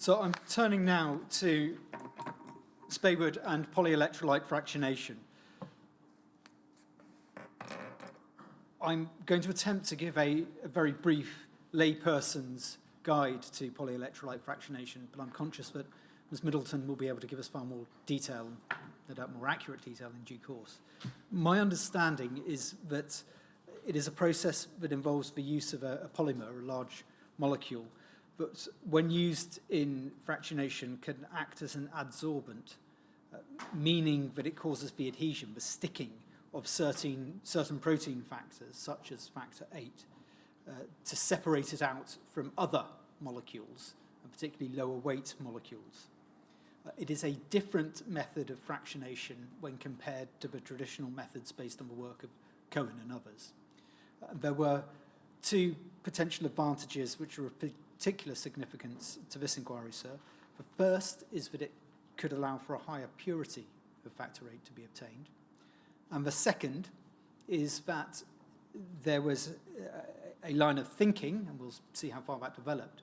So I'm turning now to Speywood and polyelectrolyte fractionation. I'm going to attempt to give a very brief layperson's guide to polyelectrolyte fractionation, but I'm conscious that Ms. Middleton will be able to give us far more detail, no doubt more accurate detail in due course. My understanding is that it is a process that involves the use of a polymer, a large molecule, but when used in fractionation can act as an adsorbent, meaning that it causes the adhesion, the sticking of certain protein factors, such as factor 8, to separate it out from other molecules, and particularly lower weight molecules. It is a different method of fractionation when compared to the traditional methods based on the work of Cohen and others. There were two potential advantages which are of particular significance to this inquiry, sir. The first is that it could allow for a higher purity of factor 8 to be obtained. And the second is that there was a line of thinking, and we'll see how far that developed,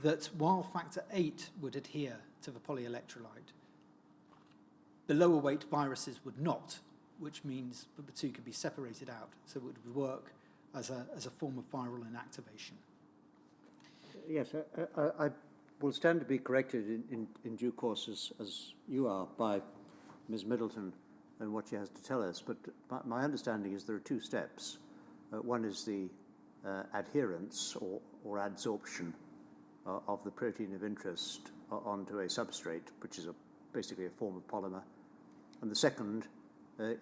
that while factor 8 would adhere to the polyelectrolyte, the lower weight viruses would not, which means that the two could be separated out, so it would work as a form of viral inactivation. Yes, I will stand to be corrected in due course as you are by Ms. Middleton and what she has to tell us, but my understanding is there are two steps. One is the adherence or adsorption of the protein of interest onto a substrate, which is basically a form of polymer. And the second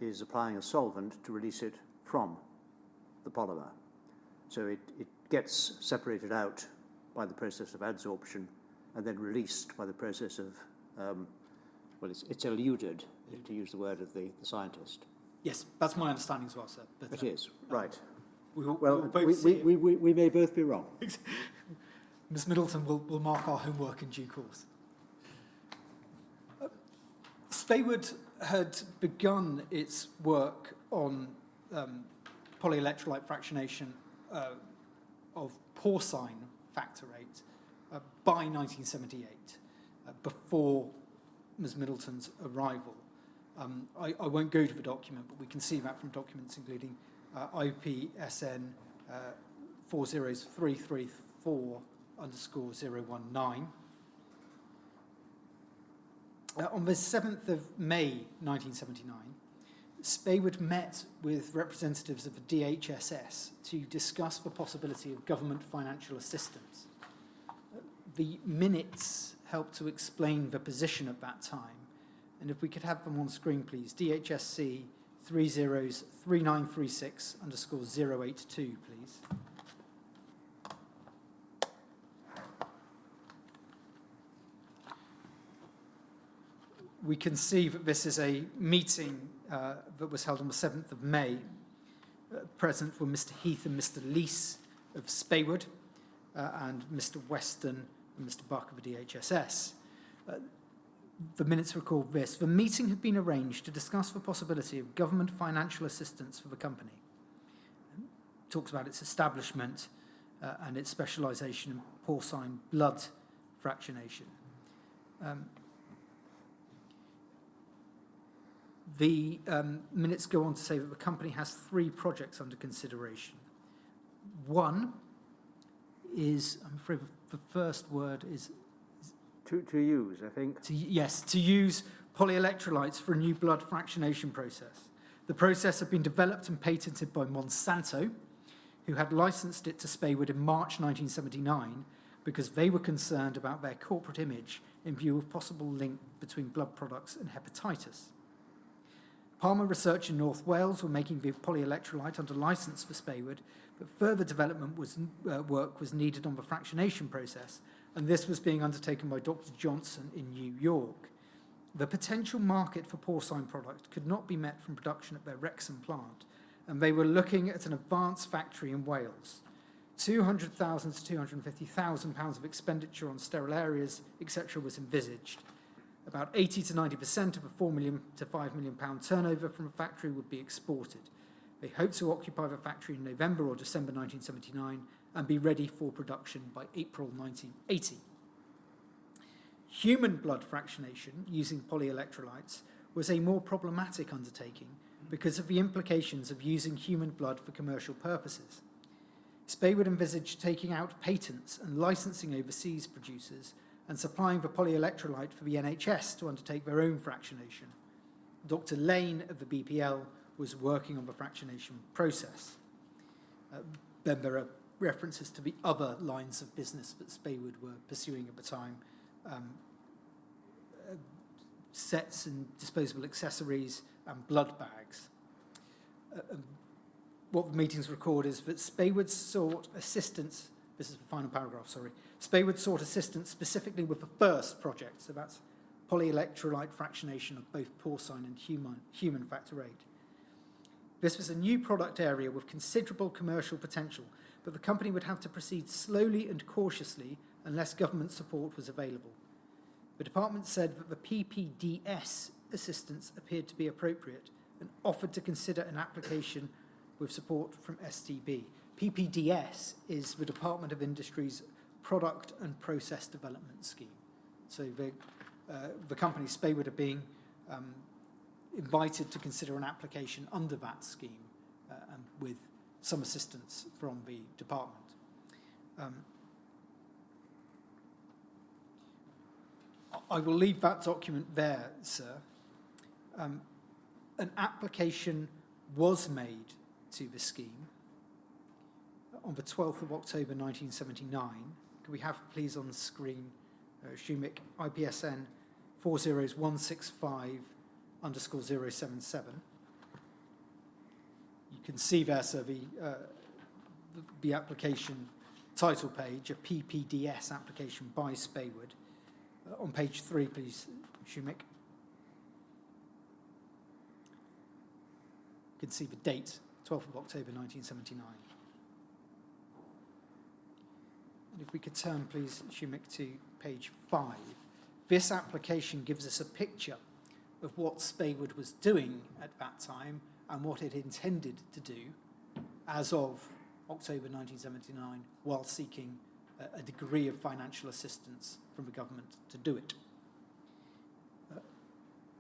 is applying a solvent to release it from the polymer. So it gets separated out by the process of adsorption and then released by the process of, it's eluded, to use the word of the scientist. Yes, that's my understanding as well, sir. But, it is, right. We may both be wrong. Ms. Middleton will mark our homework in due course. Speywood had begun its work on polyelectrolyte fractionation of porcine factor 8 by 1978, before Ms. Middleton's arrival. I won't go to the document, but we can see that from documents including IPSN 40334_019. On the 7th of May 1979, Speywood met with representatives of the DHSS to discuss the possibility of government financial assistance. The minutes help to explain the position at that time, and if we could have them on screen, please. DHSC 303936_082, please. We can see that this is a meeting that was held on the 7th of May. Present were Mr. Heath and Mr. Leese of Speywood, and Mr. Weston and Mr. Buck of the DHSS. The minutes record this: the meeting had been arranged to discuss the possibility of government financial assistance for the company. It talks about its establishment and its specialisation in porcine blood fractionation. The minutes go on to say that the company has 3 projects under consideration. One is, I'm afraid the first word is... To use, I think. To use polyelectrolytes for a new blood fractionation process. The process had been developed and patented by Monsanto, who had licensed it to Speywood in March 1979 because they were concerned about their corporate image in view of possible link between blood products and hepatitis. Palmer Research in North Wales were making the polyelectrolyte under license for Speywood, but further development work was needed on the fractionation process, and this was being undertaken by Dr. Johnson in New York. The potential market for porcine product could not be met from production at their Wrexham plant, and they were looking at an advanced factory in Wales. £200,000 to £250,000 of expenditure on sterile areas, etc., was envisaged. About 80 to 90% of a £4 million to £5 million turnover from a factory would be exported. They hoped to occupy the factory in November or December 1979 and be ready for production by April 1980. Human blood fractionation using polyelectrolytes was a more problematic undertaking because of the implications of using human blood for commercial purposes. Speywood envisaged taking out patents and licensing overseas producers and supplying the polyelectrolyte for the NHS to undertake their own fractionation. Dr. Lane of the BPL was working on the fractionation process. Then there are references to the other lines of business that Speywood were pursuing at the time, sets and disposable accessories and blood bags. What the meetings record is that Speywood sought assistance, this is the final paragraph, sorry, Speywood sought assistance specifically with the first project, so that's polyelectrolyte fractionation of both porcine and human factor VIII. This was a new product area with considerable commercial potential, but the company would have to proceed slowly and cautiously unless government support was available. The department said that the PPDS assistance appeared to be appropriate and offered to consider an application with support from STB. PPDS is the Department of Industry's Product and Process Development Scheme. So the company, Speywood, are being invited to consider an application under that scheme and with some assistance from the department. I will leave that document there, sir. An application was made to the scheme on the 12th of October 1979. Can we have, please, on the screen, Shumic IPSN 40165_077. You can see there, sir, the application title page, a PPDS application by Speywood. On page 3, please, Shumic. You can see the date, 12th of October 1979. And if we could turn, please, Shumic, to page 5. This application gives us a picture of what Speywood was doing at that time and what it intended to do as of October 1979 while seeking a degree of financial assistance from the government to do it.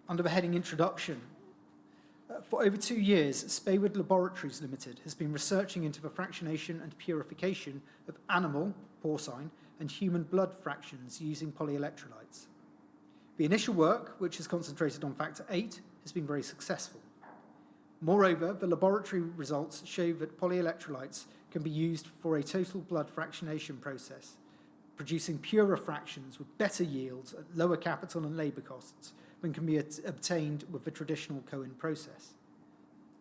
Under the heading Introduction, for over 2 years, Speywood Laboratories Limited has been researching into the fractionation and purification of animal, porcine, and human blood fractions using polyelectrolytes. The initial work, which has concentrated on factor VIII, has been very successful. Moreover, the laboratory results show that polyelectrolytes can be used for a total blood fractionation process, producing purer fractions with better yields at lower capital and labour costs than can be obtained with the traditional Cohen process.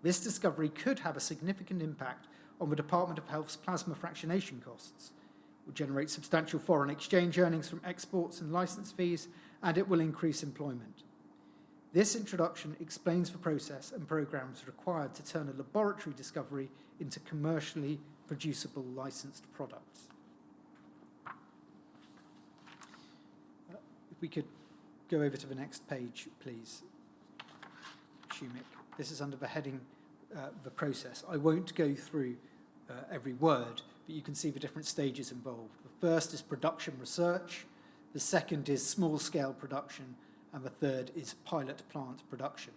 This discovery could have a significant impact on the Department of Health's plasma fractionation costs. It will generate substantial foreign exchange earnings from exports and licence fees, and it will increase employment. This introduction explains the process and programs required to turn a laboratory discovery into commercially producible licensed products. If we could go over to the next page, please, Shumic. This is under the heading, the process. I won't go through every word, but you can see the different stages involved. The first is production research, the second is small-scale production, and the third is pilot plant production.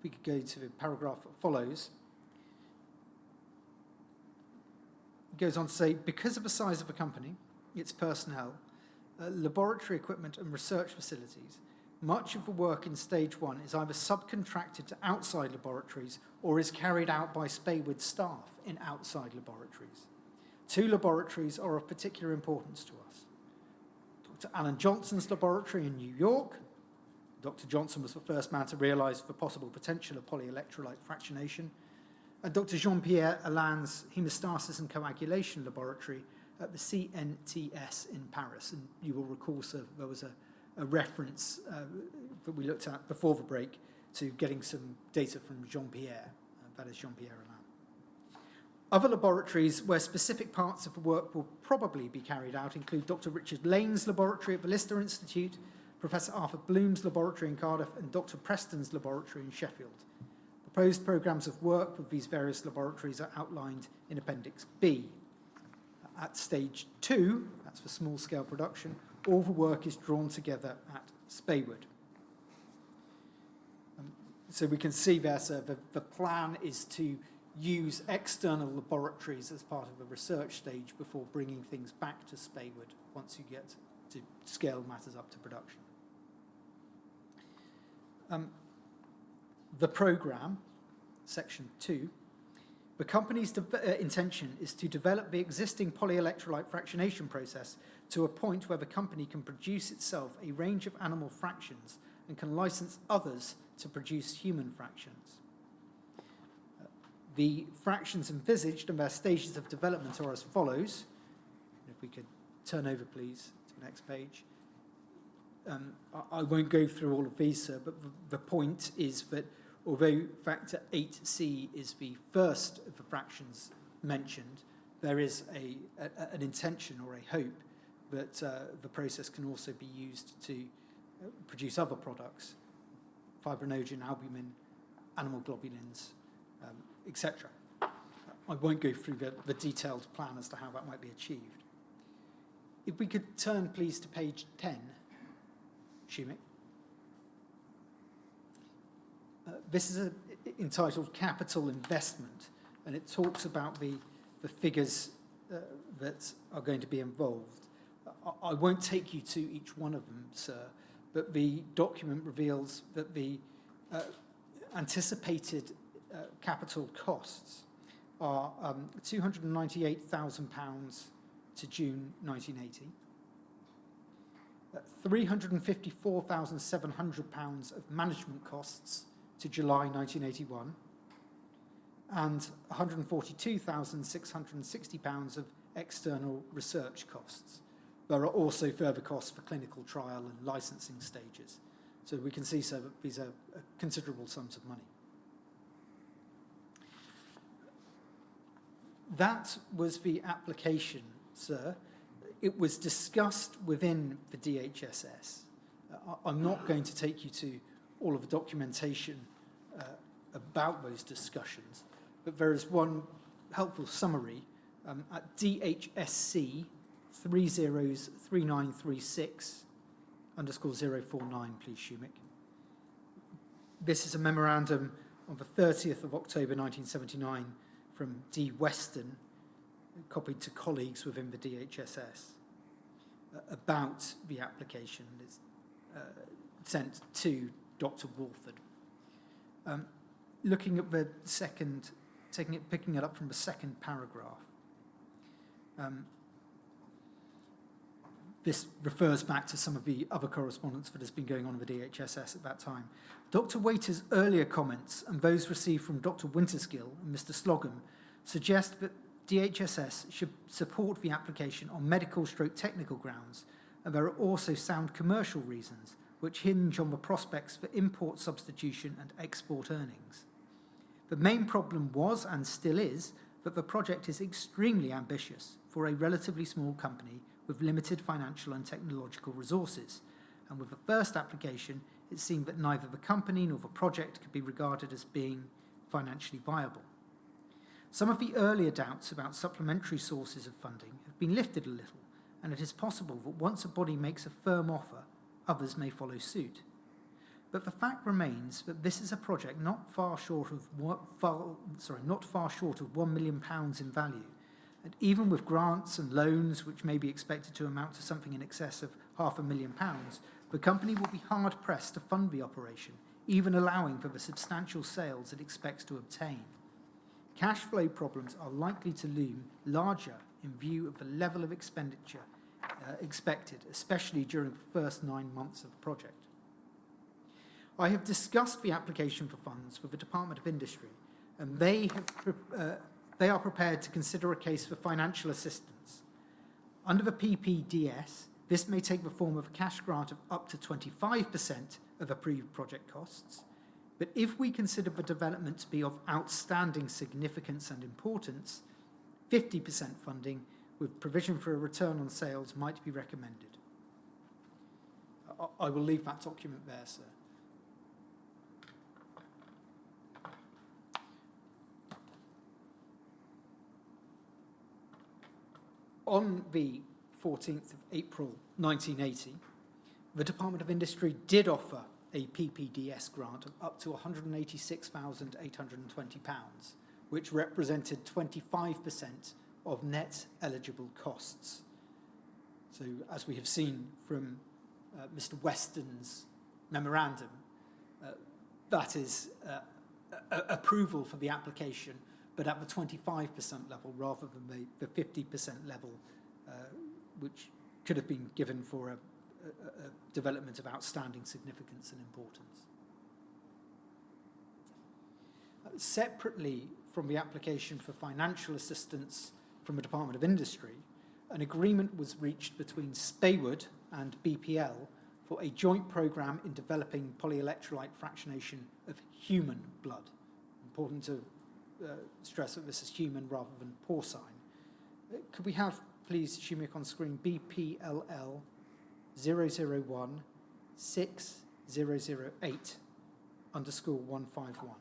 We could go to the paragraph that follows. It goes on to say, because of the size of the company, its personnel, laboratory equipment and research facilities, much of the work in stage 1 is either subcontracted to outside laboratories or is carried out by Speywood staff in outside laboratories. 2 laboratories are of particular importance to us. Dr. Alan Johnson's laboratory in New York. Dr. Johnson was the first man to realise the possible potential of polyelectrolyte fractionation. And Dr. Jean-Pierre Alain's hemostasis and coagulation laboratory at the CNTS in Paris. And you will recall, sir, there was a reference that we looked at before the break to getting some data from Jean-Pierre, that is Jean-Pierre Alain. Other laboratories where specific parts of the work will probably be carried out include Dr. Richard Lane's laboratory at the Lister Institute, Professor Arthur Bloom's laboratory in Cardiff, and Dr. Preston's laboratory in Sheffield. Proposed programmes of work with these various laboratories are outlined in Appendix B. At stage 2, that's for small-scale production, all the work is drawn together at Speywood. So we can see there, sir, the plan is to use external laboratories as part of the research stage before bringing things back to Speywood once you get to scale matters up to production. The programme, section 2, the company's intention is to develop the existing polyelectrolyte fractionation process to a point where the company can produce itself a range of animal fractions and can license others to produce human fractions. The fractions envisaged and their stages of development are as follows. If we could turn over, please, to the next page. I won't go through all of these, sir, but the point is that although factor 8c is the first of the fractions mentioned, there is an intention or a hope that the process can also be used to produce other products, fibrinogen, albumin, animal globulins, etc. I won't go through the detailed plan as to how that might be achieved. If we could turn, please, to page 10, Shumik. This is entitled Capital Investment, and it talks about the figures that are going to be involved. I won't take you to each one of them, sir, but the document reveals that the anticipated capital costs are £298,000 to June 1980, £354,700 of management costs to July 1981, and £142,660 of external research costs. There are also further costs for clinical trial and licensing stages. So we can see, sir, that these are considerable sums of money. That was the application, sir. It was discussed within the DHSS. I'm not going to take you to all of the documentation about those discussions, but there is one helpful summary at DHSC 303936_049, please, Shumik. This is a memorandum on the 30th of October 1979 from D. Weston, copied to colleagues within the DHSS, about the application. It's sent to Dr. Walford. Looking at the second, picking it up from the second paragraph, this refers back to some of the other correspondence that has been going on in the DHSS at that time. Dr. Waiter's earlier comments and those received from Dr. Winterskill and Mr. Slogham suggest that DHSS should support the application on medical/technical grounds, and there are also sound commercial reasons which hinge on the prospects for import substitution and export earnings. The main problem was, and still is, that the project is extremely ambitious for a relatively small company with limited financial and technological resources, and with the first application, it seemed that neither the company nor the project could be regarded as being financially viable. Some of the earlier doubts about supplementary sources of funding have been lifted a little, and it is possible that once a body makes a firm offer, others may follow suit. But the fact remains that this is a project not far short of £1 million in value, and even with grants and loans which may be expected to amount to something in excess of £500,000, the company will be hard-pressed to fund the operation, even allowing for the substantial sales it expects to obtain. Cash flow problems are likely to loom larger in view of the level of expenditure expected, especially during the first 9 months of the project. I have discussed the application for funds with the Department of Industry, and they are prepared to consider a case for financial assistance. Under the PPDS, this may take the form of a cash grant of up to 25% of approved project costs, but if we consider the development to be of outstanding significance and importance, 50% funding with provision for a return on sales might be recommended. I will leave that document there, sir. On the 14th of April 1980, the Department of Industry did offer a PPDS grant of up to £186,820, which represented 25% of net eligible costs. So, as we have seen from Mr. Weston's memorandum, that is approval for the application, but at the 25% level rather than the 50% level, which could have been given for a development of outstanding significance and importance. Separately from the application for financial assistance from the Department of Industry, an agreement was reached between Speywood and BPL for a joint programme in developing polyelectrolyte fractionation of human blood. Important to stress that this is human rather than porcine. Could we have, please, Shumik on screen, BPLL 001 6008 _ 151.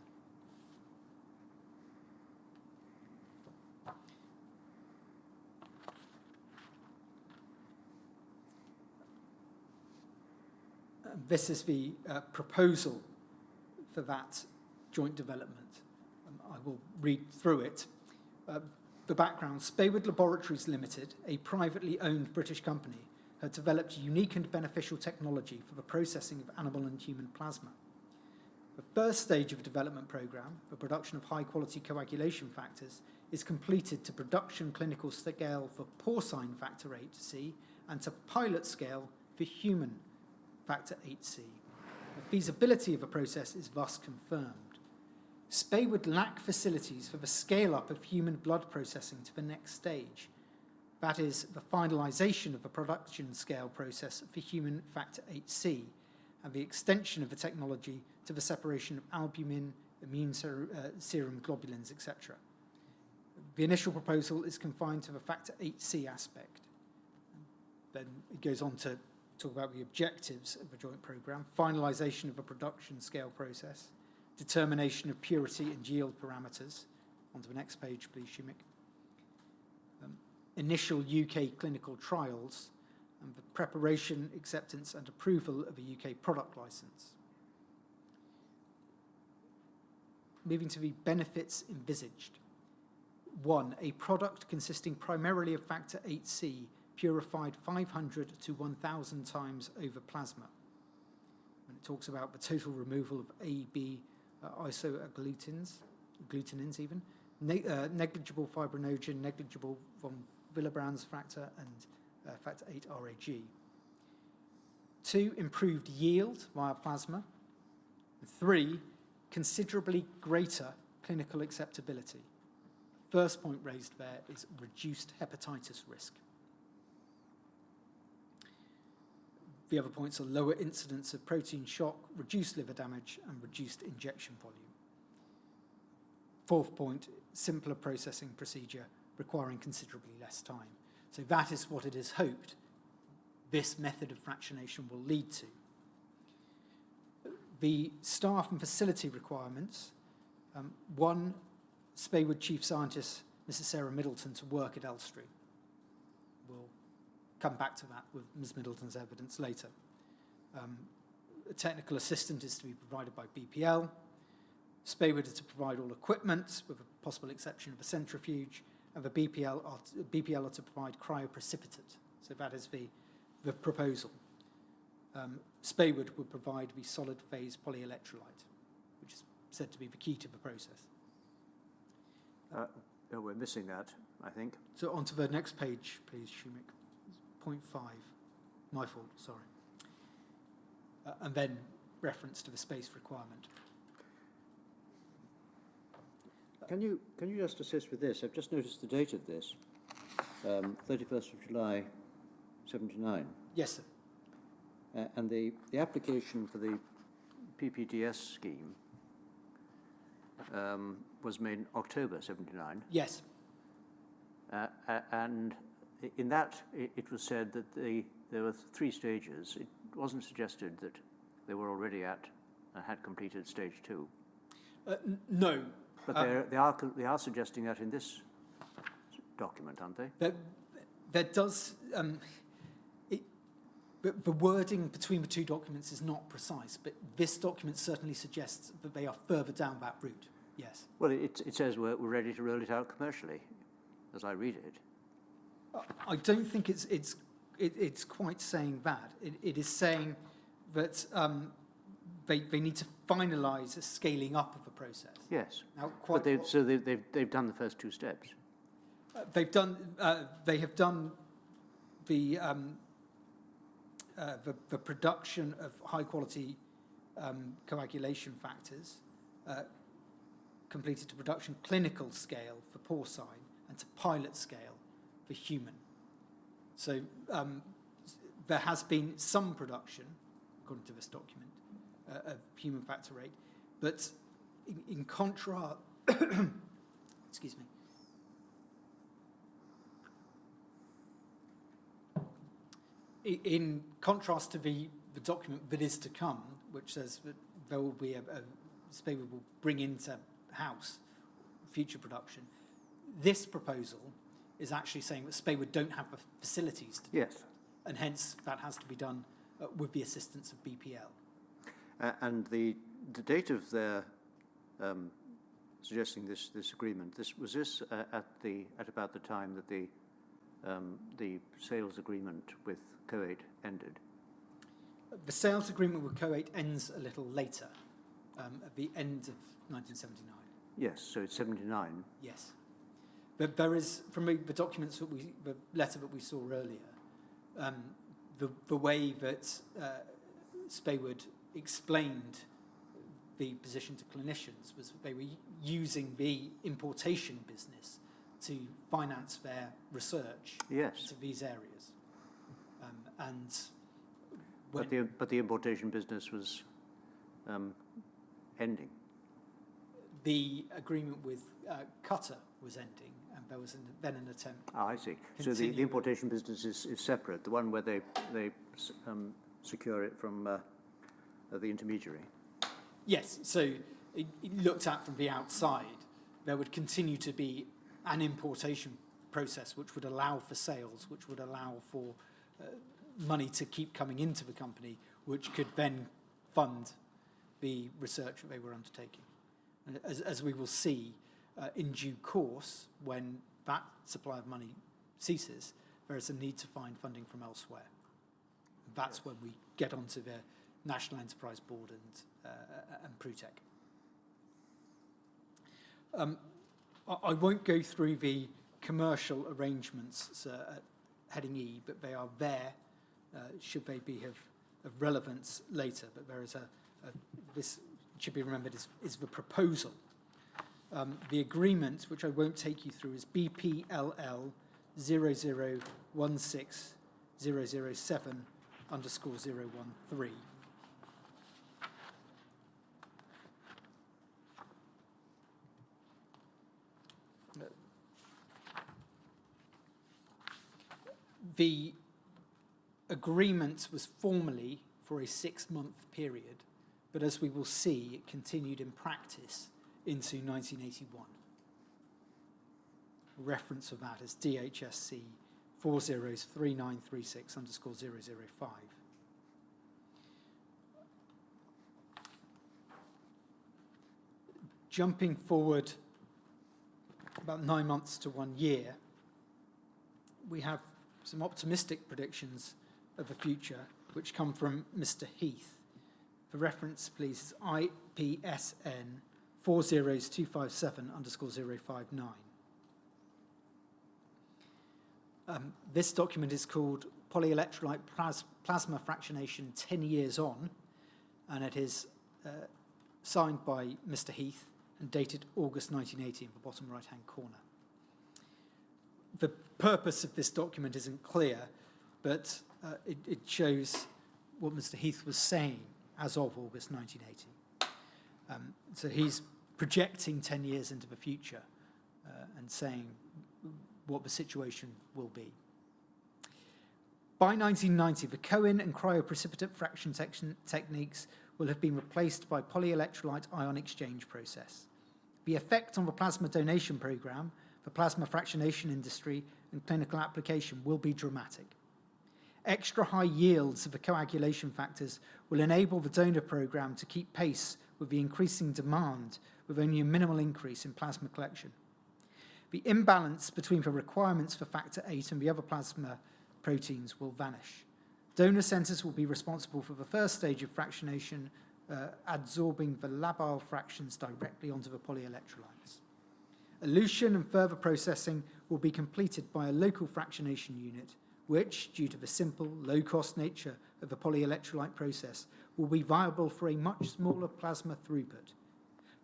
This is the proposal for that joint development. I will read through it. The background: Speywood Laboratories Limited, a privately owned British company, had developed unique and beneficial technology for the processing of animal and human plasma. The first stage of the development programme, the production of high-quality coagulation factors, is completed to production clinical scale for porcine factor 8C and to pilot scale for human factor 8C. The feasibility of the process is thus confirmed. Speywood lack facilities for the scale-up of human blood processing to the next stage. That is, the finalisation of the production scale process for human factor 8C and the extension of the technology to the separation of albumin, immune serum globulins, etc. The initial proposal is confined to the factor 8C aspect. Then it goes on to talk about the objectives of the joint programme: finalisation of the production scale process, determination of purity and yield parameters. On to the next page, please, Shumik. Initial UK clinical trials, and the preparation, acceptance and approval of a UK product licence. Moving to the benefits envisaged. 1. A product consisting primarily of factor 8C purified 500 to 1,000 times over plasma. And it talks about the total removal of AB isoagglutins even, negligible fibrinogen, negligible von Willebrand's factor, and factor 8 RAG. 2. Improved yield via plasma. 3. Considerably greater clinical acceptability. First point raised there is reduced hepatitis risk. The other points are lower incidence of protein shock, reduced liver damage, and reduced injection volume. Fourth point, simpler processing procedure requiring considerably less time. So that is what it is hoped this method of fractionation will lead to. The staff and facility requirements: 1, Speywood Chief Scientist, Mrs. Sarah Middleton, to work at Elstree. We'll come back to that with Ms. Middleton's evidence later. A technical assistant is to be provided by BPL. Speywood is to provide all equipment, with a possible exception of a centrifuge, and the BPL are to provide cryoprecipitate. So that is the proposal. Speywood would provide the solid phase polyelectrolyte, which is said to be the key to the process. No, we're missing that, I think. So on to the next page, please, Shumik. Point 5. My fault, sorry. And then reference to the space requirement. Can you just assist with this? I've just noticed the date of this, 31st of July, 79. Yes, sir. And the application for the PPDS scheme was made in October 79. Yes. And in that, it was said that there were 3 stages. It wasn't suggested that they were already had completed stage 2. No. But they are suggesting that in this document, aren't they? There does, the wording between the two documents is not precise, but this document certainly suggests that they are further down that route, yes. Well, it says we're ready to roll it out commercially, as I read it. I don't think it's quite saying that. It is saying that they need to finalise a scaling up of the process. Yes, Now, but they've done the first two steps. They have done the production of high quality coagulation factors, completed to production clinical scale for porcine and to pilot scale for human. So there has been some production, according to this document, of human factor rate, but in contrast, excuse me. In contrast to the document that is to come, which says that there will be Speywood will bring into house future production, this proposal is actually saying that Speywood don't have the facilities to do it, and hence that has to be done with the assistance of BPL. And the date of their suggesting this agreement, was this at about the time that the sales agreement with Co8 ended? The sales agreement with Co8 ends a little later, at the end of 1979. Yes, so it's 79. Yes. But there is, from the documents that the letter that we saw earlier, the way that Speywood explained the position to clinicians was that they were using the importation business to finance their research to these areas. But the importation business was ending. The agreement with Qatar was ending, and there was then an attempt. I see. So the importation business is separate, the one where they secure it from the intermediary. Yes. So it looked at from the outside, there would continue to be an importation process which would allow for sales, which would allow for money to keep coming into the company, which could then fund the research that they were undertaking. As we will see in due course, when that supply of money ceases, there is a need to find funding from elsewhere. That's when we get onto the National Enterprise Board and Prutec. I won't go through the commercial arrangements at heading E, but they are there, should they be of relevance later. But there is this should be remembered is the proposal. The agreement, which I won't take you through, is BPLL 0016007_013. The agreement was formally for a 6-month period, but as we will see, it continued in practice into 1981. A reference of that is DHSC 403936_005. Jumping forward about 9 months to 1 year, we have some optimistic predictions of the future, which come from Mr. Heath. For reference, please, is IPSN 40257_059. This document is called Polyelectrolyte Plasma Fractionation 10 Years On, and it is signed by Mr. Heath and dated August 1980 in the bottom right-hand corner. The purpose of this document isn't clear, but it shows what Mr. Heath was saying as of August 1980. So he's projecting 10 years into the future and saying what the situation will be. By 1990, the Cohen and cryoprecipitate fraction techniques will have been replaced by polyelectrolyte ion exchange process. The effect on the plasma donation program, for plasma fractionation industry and clinical application will be dramatic. Extra high yields of the coagulation factors will enable the donor program to keep pace with the increasing demand with only a minimal increase in plasma collection. The imbalance between the requirements for factor VIII and the other plasma proteins will vanish. Donor centers will be responsible for the first stage of fractionation, adsorbing the labile fractions directly onto the polyelectrolytes. Elution and further processing will be completed by a local fractionation unit, which, due to the simple, low-cost nature of the polyelectrolyte process, will be viable for a much smaller plasma throughput.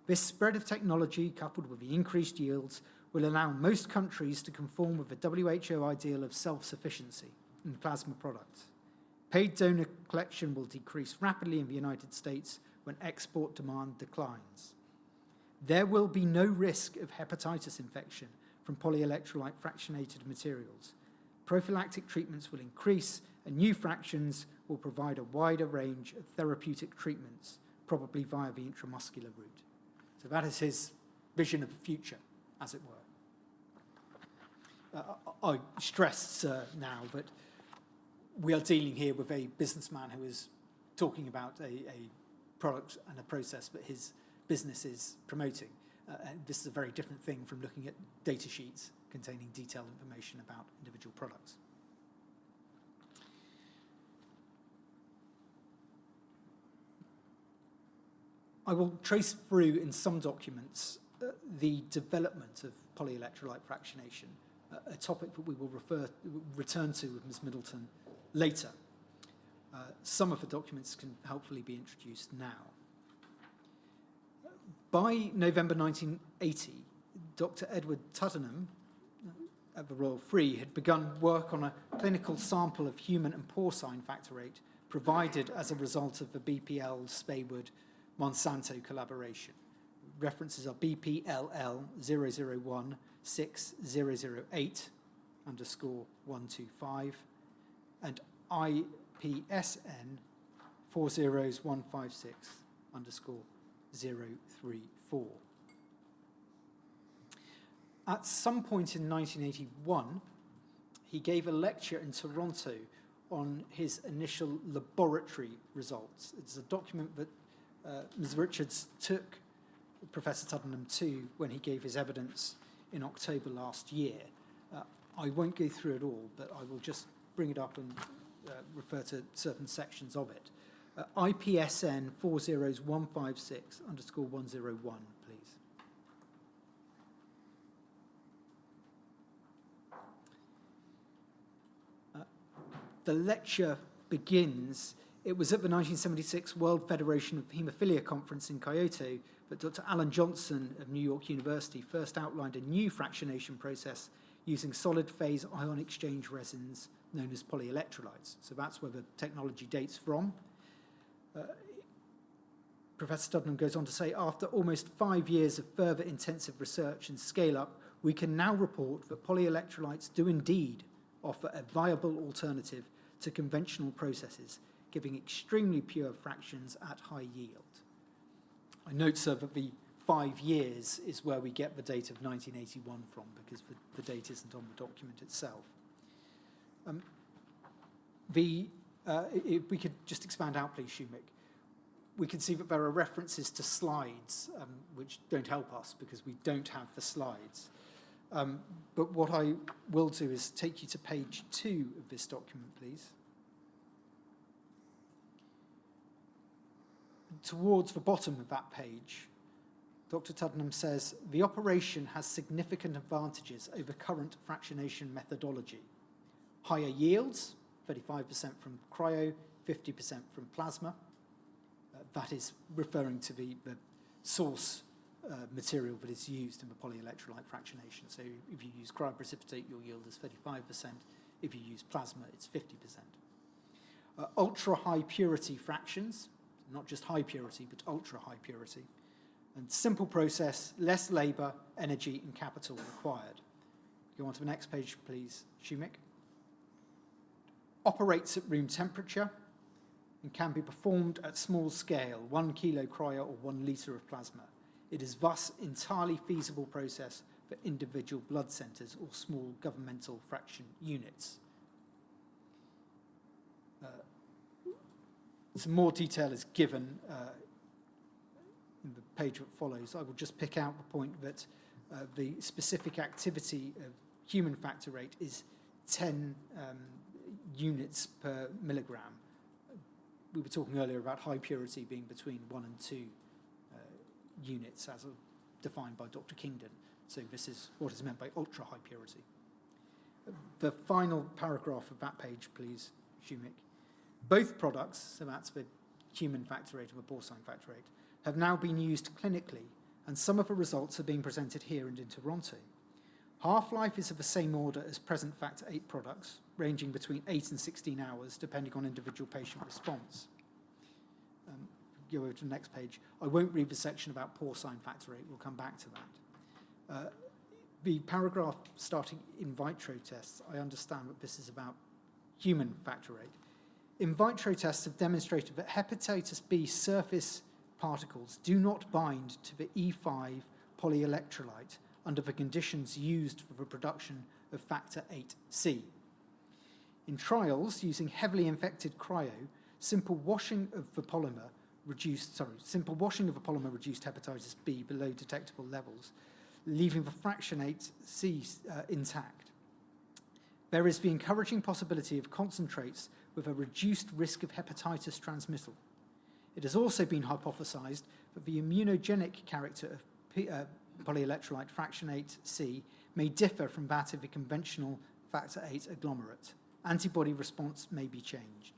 This spread of technology, coupled with the increased yields, will allow most countries to conform with the WHO ideal of self-sufficiency in plasma products. Paid donor collection will decrease rapidly in the United States when export demand declines. There will be no risk of hepatitis infection from polyelectrolyte fractionated materials. Prophylactic treatments will increase, and new fractions will provide a wider range of therapeutic treatments, probably via the intramuscular route. So that is his vision of the future, as it were. I stress now that we are dealing here with a businessman who is talking about a product and a process that his business is promoting. And this is a very different thing from looking at data sheets containing detailed information about individual products. I will trace through in some documents the development of polyelectrolyte fractionation, a topic that we will return to with Ms. Middleton later. Some of the documents can helpfully be introduced now. By November 1980, Dr. Edward Tuddenham at the Royal Free had begun work on a clinical sample of human and porcine factor VIII provided as a result of the BPL Speywood Monsanto collaboration. References are BPLL 0016008 _125 and IPSN 40156 _034. At some point in 1981, he gave a lecture in Toronto on his initial laboratory results. It's a document that Ms. Richards took Professor Tuddenham to when he gave his evidence in October last year. I won't go through it all, but I will just bring it up and refer to certain sections of it. IPSN 40156 _101, please. The lecture begins. It was at the 1976 World Federation of Haemophilia Conference in Kyoto that Dr. Alan Johnson of New York University first outlined a new fractionation process using solid-phase ion exchange resins known as polyelectrolytes. So that's where the technology dates from. Professor Tuddenham goes on to say, after almost 5 years of further intensive research and scale-up, we can now report that polyelectrolytes do indeed offer a viable alternative to conventional processes, giving extremely pure fractions at high yield. I note, sir, that the 5 years is where we get the date of 1981 from, because the date isn't on the document itself. If we could just expand out, please, Shumik. We can see that there are references to slides, which don't help us because we don't have the slides. But what I will do is take you to page 2 of this document, please. Towards the bottom of that page, Dr. Tuddenham says, the operation has significant advantages over current fractionation methodology. Higher yields, 35% from cryo, 50% from plasma. That is referring to the source material that is used in the polyelectrolyte fractionation. So if you use cryoprecipitate, your yield is 35%. If you use plasma, it's 50%. Ultra-high purity fractions, not just high purity, but ultra-high purity. And simple process, less labor, energy, and capital required. Go on to the next page, please, Shumik. Operates at room temperature and can be performed at small scale, 1 kilo cryo or 1 litre of plasma. It is thus entirely feasible process for individual blood centres or small governmental fraction units. Some more detail is given in the page that follows. I will just pick out the point that the specific activity of human factor rate is 10 units per milligram. We were talking earlier about high purity being between 1 and 2 units as defined by Dr. Kingdon. So this is what is meant by ultra high purity. The final paragraph of that page, please, Shumik. Both products, so that's the human factor rate and the porcine factor rate, have now been used clinically, and some of the results are being presented here and in Toronto. Half-life is of the same order as present factor 8 products, ranging between 8 and 16 hours, depending on individual patient response. Go over to the next page. I won't read the section about porcine factor 8. We'll come back to that. The paragraph starting in vitro tests, I understand that this is about human factor 8. In vitro tests have demonstrated that hepatitis B surface particles do not bind to the E5 polyelectrolyte under the conditions used for the production of factor 8C. In trials using heavily infected cryo, simple washing of the polymer reduced hepatitis B below detectable levels, leaving the fraction 8C intact. There is the encouraging possibility of concentrates with a reduced risk of hepatitis transmittal. It has also been hypothesized that the immunogenic character of polyelectrolyte fraction 8C may differ from that of the conventional factor 8 agglomerate. Antibody response may be changed.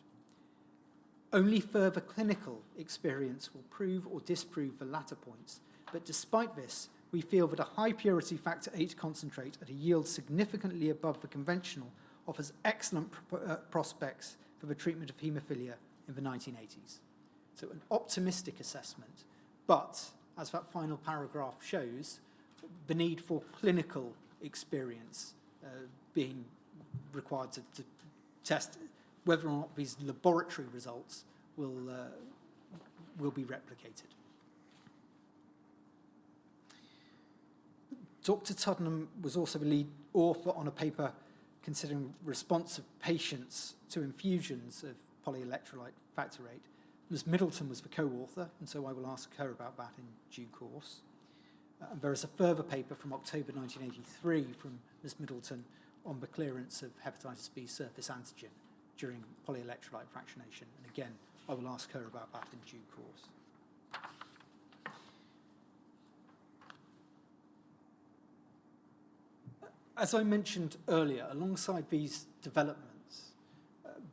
Only further clinical experience will prove or disprove the latter points, but despite this, we feel that a high purity factor 8 concentrate at a yield significantly above the conventional offers excellent prospects for the treatment of haemophilia in the 1980s. So an optimistic assessment, but as that final paragraph shows, the need for clinical experience being required to test whether or not these laboratory results will be replicated. Dr. Tuddenham was also the lead author on a paper considering response of patients to infusions of polyelectrolyte factor 8. Ms. Middleton was the co-author, and so I will ask her about that in due course. And there is a further paper from October 1983 from Ms. Middleton on the clearance of hepatitis B surface antigen during polyelectrolyte fractionation. And again, I will ask her about that in due course. As I mentioned earlier, alongside these developments,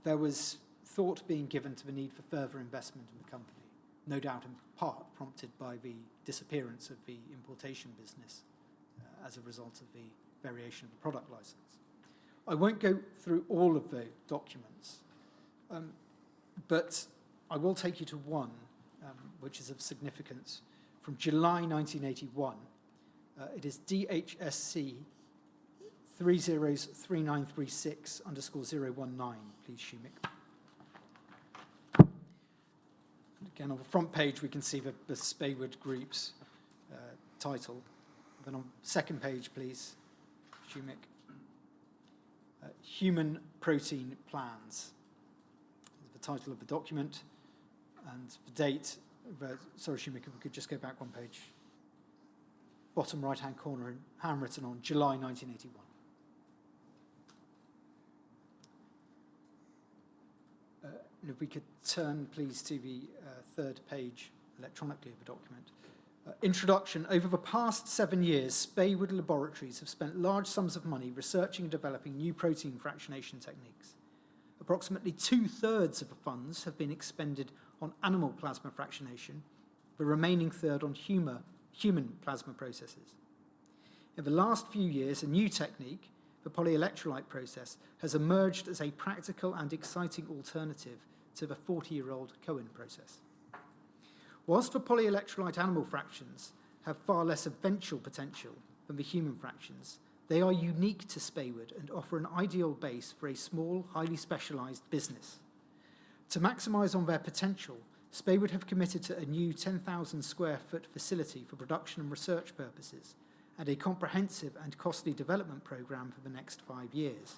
there was thought being given to the need for further investment in the company, no doubt in part prompted by the disappearance of the importation business as a result of the variation of the product license. I won't go through all of the documents, but I will take you to one which is of significance from July 1981. It is DHSC 303936_019, please, Shumik. Again, on the front page, we can see the Speywood Group's title. Then on the second page, please, Shumik. Human Protein Plans is the title of the document, and the date. Sorry, Shumik, if we could just go back one page. Bottom right-hand corner, handwritten on July 1981. And if we could turn, please, to the third page electronically of the document. Introduction. Over the past 7 years, Speywood laboratories have spent large sums of money researching and developing new protein fractionation techniques. Approximately 2/3 of the funds have been expended on animal plasma fractionation, the remaining third on human plasma processes. In the last few years, a new technique, the polyelectrolyte process, has emerged as a practical and exciting alternative to the 40-year-old Cohen process. Whilst the polyelectrolyte animal fractions have far less eventual potential than the human fractions, they are unique to Speywood and offer an ideal base for a small, highly specialised business. To maximise on their potential, Speywood have committed to a new 10,000 square foot facility for production and research purposes and a comprehensive and costly development program for the next 5 years.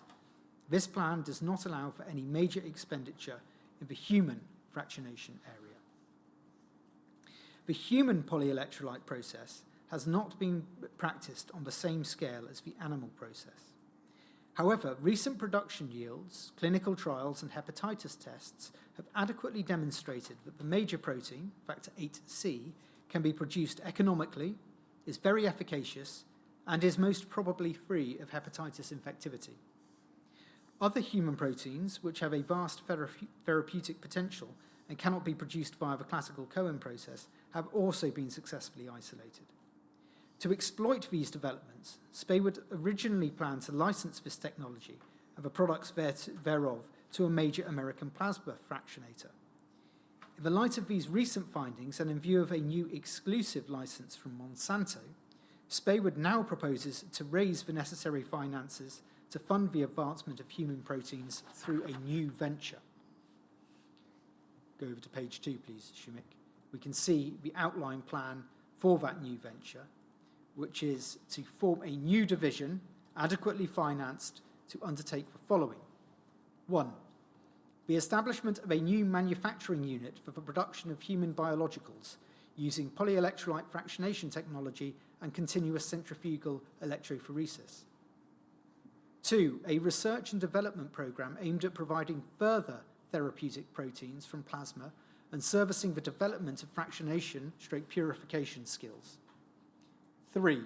This plan does not allow for any major expenditure in the human fractionation area. The human polyelectrolyte process has not been practiced on the same scale as the animal process. However, recent production yields, clinical trials, and hepatitis tests have adequately demonstrated that the major protein, factor 8C, can be produced economically, is very efficacious, and is most probably free of hepatitis infectivity. Other human proteins, which have a vast therapeutic potential and cannot be produced via the classical Cohen process, have also been successfully isolated. To exploit these developments, Speywood originally planned to license this technology and the products thereof to a major American plasma fractionator. In the light of these recent findings and in view of a new exclusive license from Monsanto, Speywood now proposes to raise the necessary finances to fund the advancement of human proteins through a new venture. Go over to page 2, please, Shumik. We can see the outline plan for that new venture, which is to form a new division, adequately financed, to undertake the following. 1. The establishment of a new manufacturing unit for the production of human biologicals using polyelectrolyte fractionation technology and continuous centrifugal electrophoresis. 2. A research and development program aimed at providing further therapeutic proteins from plasma and servicing the development of fractionation/purification skills. 3.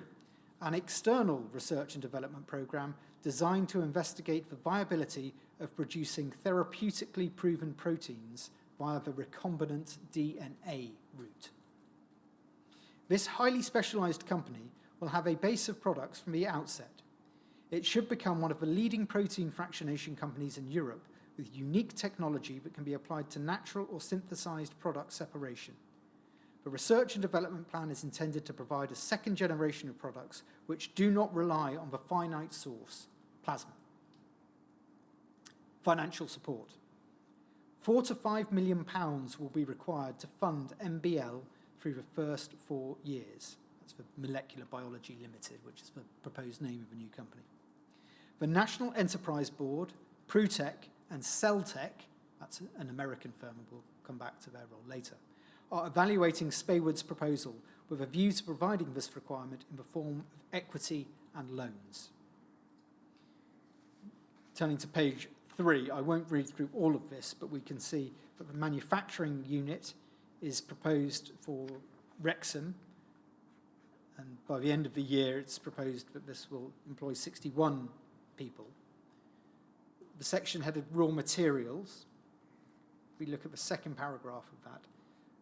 An external research and development program designed to investigate the viability of producing therapeutically proven proteins via the recombinant DNA route. This highly specialized company will have a base of products from the outset. It should become one of the leading protein fractionation companies in Europe with unique technology that can be applied to natural or synthesized product separation. The research and development plan is intended to provide a second generation of products which do not rely on the finite source, plasma. Financial support. £4 to £5 million will be required to fund MBL through the first 4 years. That's for Molecular Biology Limited, which is the proposed name of a new company. The National Enterprise Board, Prutech, and Celltech, that's an American firm, and we'll come back to their role later, are evaluating Speywood's proposal with a view to providing this requirement in the form of equity and loans. Turning to page 3, I won't read through all of this, but we can see that the manufacturing unit is proposed for Wrexham, and by the end of the year it's proposed that this will employ 61 people. The section headed raw materials, we look at the second paragraph of that.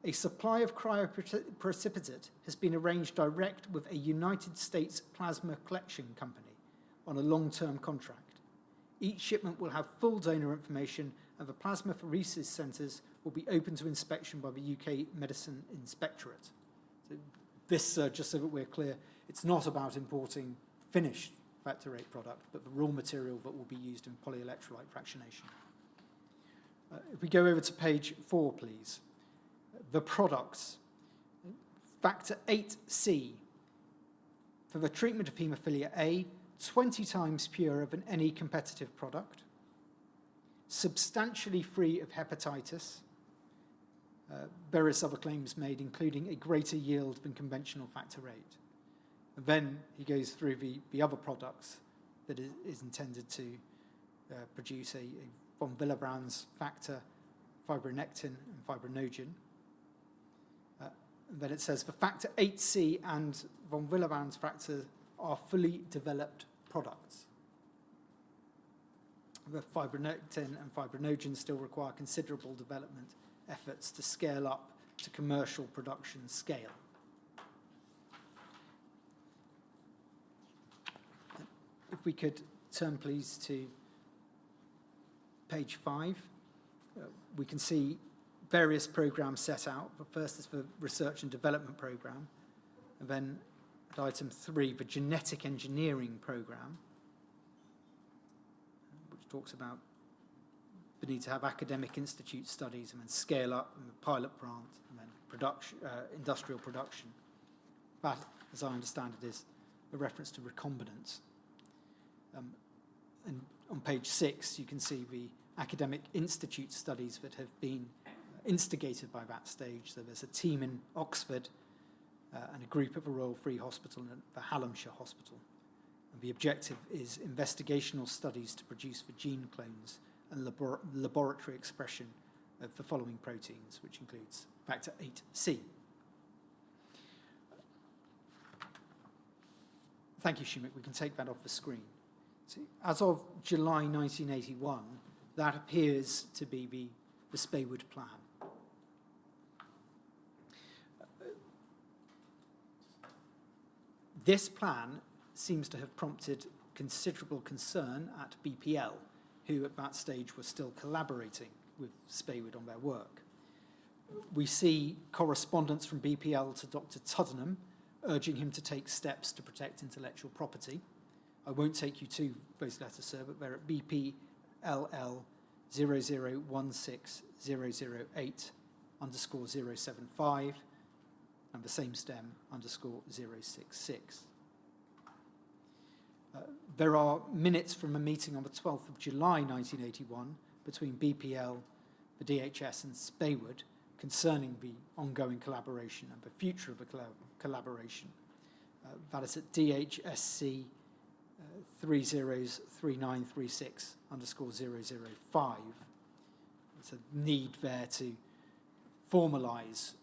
A supply of cryoprecipitate has been arranged direct with a United States plasma collection company on a long-term contract. Each shipment will have full donor information, and the plasmapheresis centres will be open to inspection by the UK Medicine Inspectorate. So this, just so that we're clear, it's not about importing finished factor VIII product, but the raw material that will be used in polyelectrolyte fractionation. If we go over to page 4, please. The products. Factor 8C for the treatment of haemophilia A, 20 times purer than any competitive product, substantially free of hepatitis, various other claims made, including a greater yield than conventional factor VIII. And then he goes through the other products that is intended to produce a von Willebrand's factor, fibronectin, and fibrinogen. And then it says the factor 8C and von Willebrand's factor are fully developed products. The fibronectin and fibrinogen still require considerable development efforts to scale up to commercial production scale. If we could turn, please, to page 5, we can see various programs set out. The first is the research and development program, and then at item 3, the genetic engineering program, which talks about the need to have academic institute studies and then scale up and the pilot plant and then production, industrial production. That, as I understand it, is a reference to recombinants. And on page 6, you can see the academic institute studies that have been instigated by that stage. So there's a team in Oxford and a group at the Royal Free Hospital and the Hallamshire Hospital. And the objective is investigational studies to produce the gene clones and laboratory expression of the following proteins, which includes factor 8C. Thank you, Shumik. We can take that off the screen. So as of July 1981, that appears to be the Speywood plan. This plan seems to have prompted considerable concern at BPL, who at that stage were still collaborating with Speywood on their work. We see correspondence from BPL to Dr. Tuddenham, urging him to take steps to protect intellectual property. I won't take you to those letters, sir, but they're at BPLL 0016008_075 and the same stem _066. There are minutes from a meeting on the 12th of July 1981 between BPL, the DHS and Speywood concerning the ongoing collaboration and the future of the collaboration. That is at DHSC 303936_005. There's a need there to formalise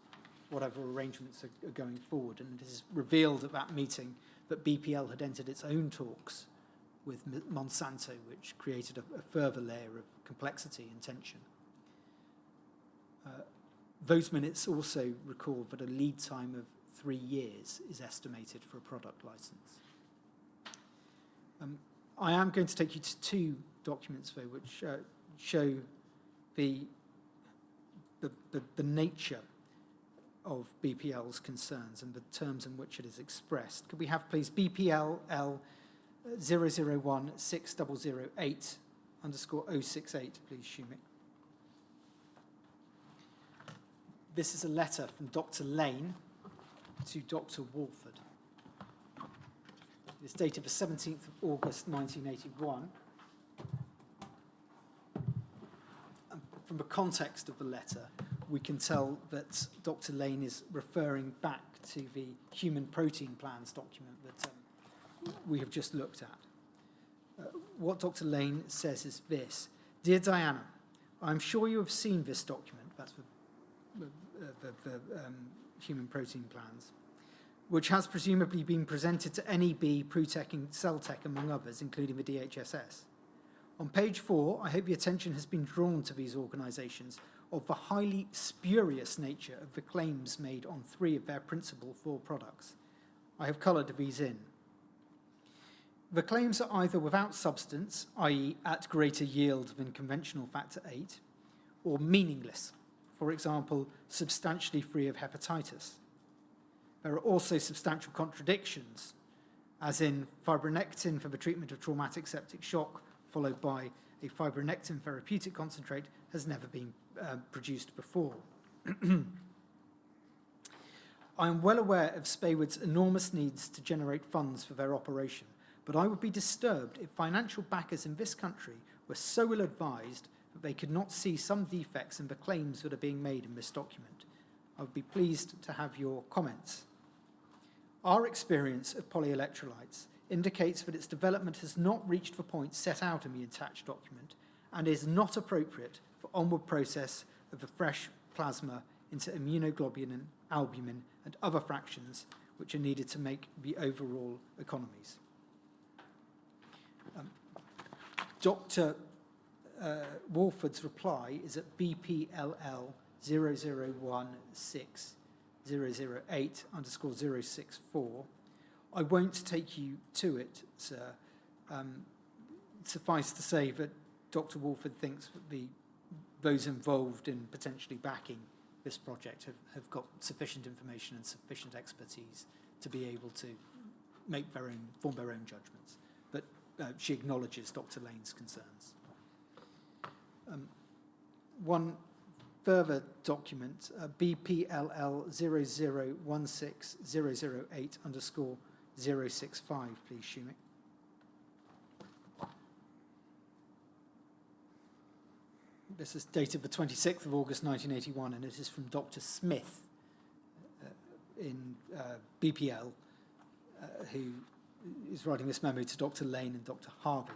whatever arrangements are going forward, and it is revealed at that meeting that BPL had entered its own talks with Monsanto, which created a further layer of complexity and tension. Those minutes also record that a lead time of 3 years is estimated for a product license. I am going to take you to 2 documents, though, which show the nature of BPL's concerns and the terms in which it is expressed. Could we have, please, BPLL 0016008_068, please, Shumik? This is a letter from Dr. Lane to Dr. Walford. It's dated the 17th of August 1981. And from the context of the letter, we can tell that Dr. Lane is referring back to the human protein plans document that we have just looked at. What Dr. Lane says is this: Dear Diana, I'm sure you have seen this document, that's the human protein plans, which has presumably been presented to NEB, Prutech and Celltech, among others, including the DHSS. On page 4, I hope the attention has been drawn to these organisations of the highly spurious nature of the claims made on 3 of their principal 4 products. I have coloured these in. The claims are either without substance, i.e. at greater yield than conventional factor 8, or meaningless, for example, substantially free of hepatitis. There are also substantial contradictions, as in fibronectin for the treatment of traumatic septic shock, followed by a fibronectin therapeutic concentrate, has never been produced before. I am well aware of Speywood's enormous needs to generate funds for their operation, but I would be disturbed if financial backers in this country were so ill advised that they could not see some defects in the claims that are being made in this document. I would be pleased to have your comments. Our experience of polyelectrolytes indicates that its development has not reached the point set out in the attached document and is not appropriate for onward process of the fresh plasma into immunoglobulin, albumin, and other fractions which are needed to make the overall economies. Dr. Walford's reply is at BPLL 0016008_064. I won't take you to it, sir. Suffice to say that Dr. Walford thinks that those involved in potentially backing this project have got sufficient information and sufficient expertise to be able to form their own judgments. But she acknowledges Dr. Lane's concerns. One further document, BPLL 0016008 065, please, Shumik. This is dated the 26th of August 1981, and it is from Dr. Smith in BPL, who is writing this memo to Dr. Lane and Dr. Harvey.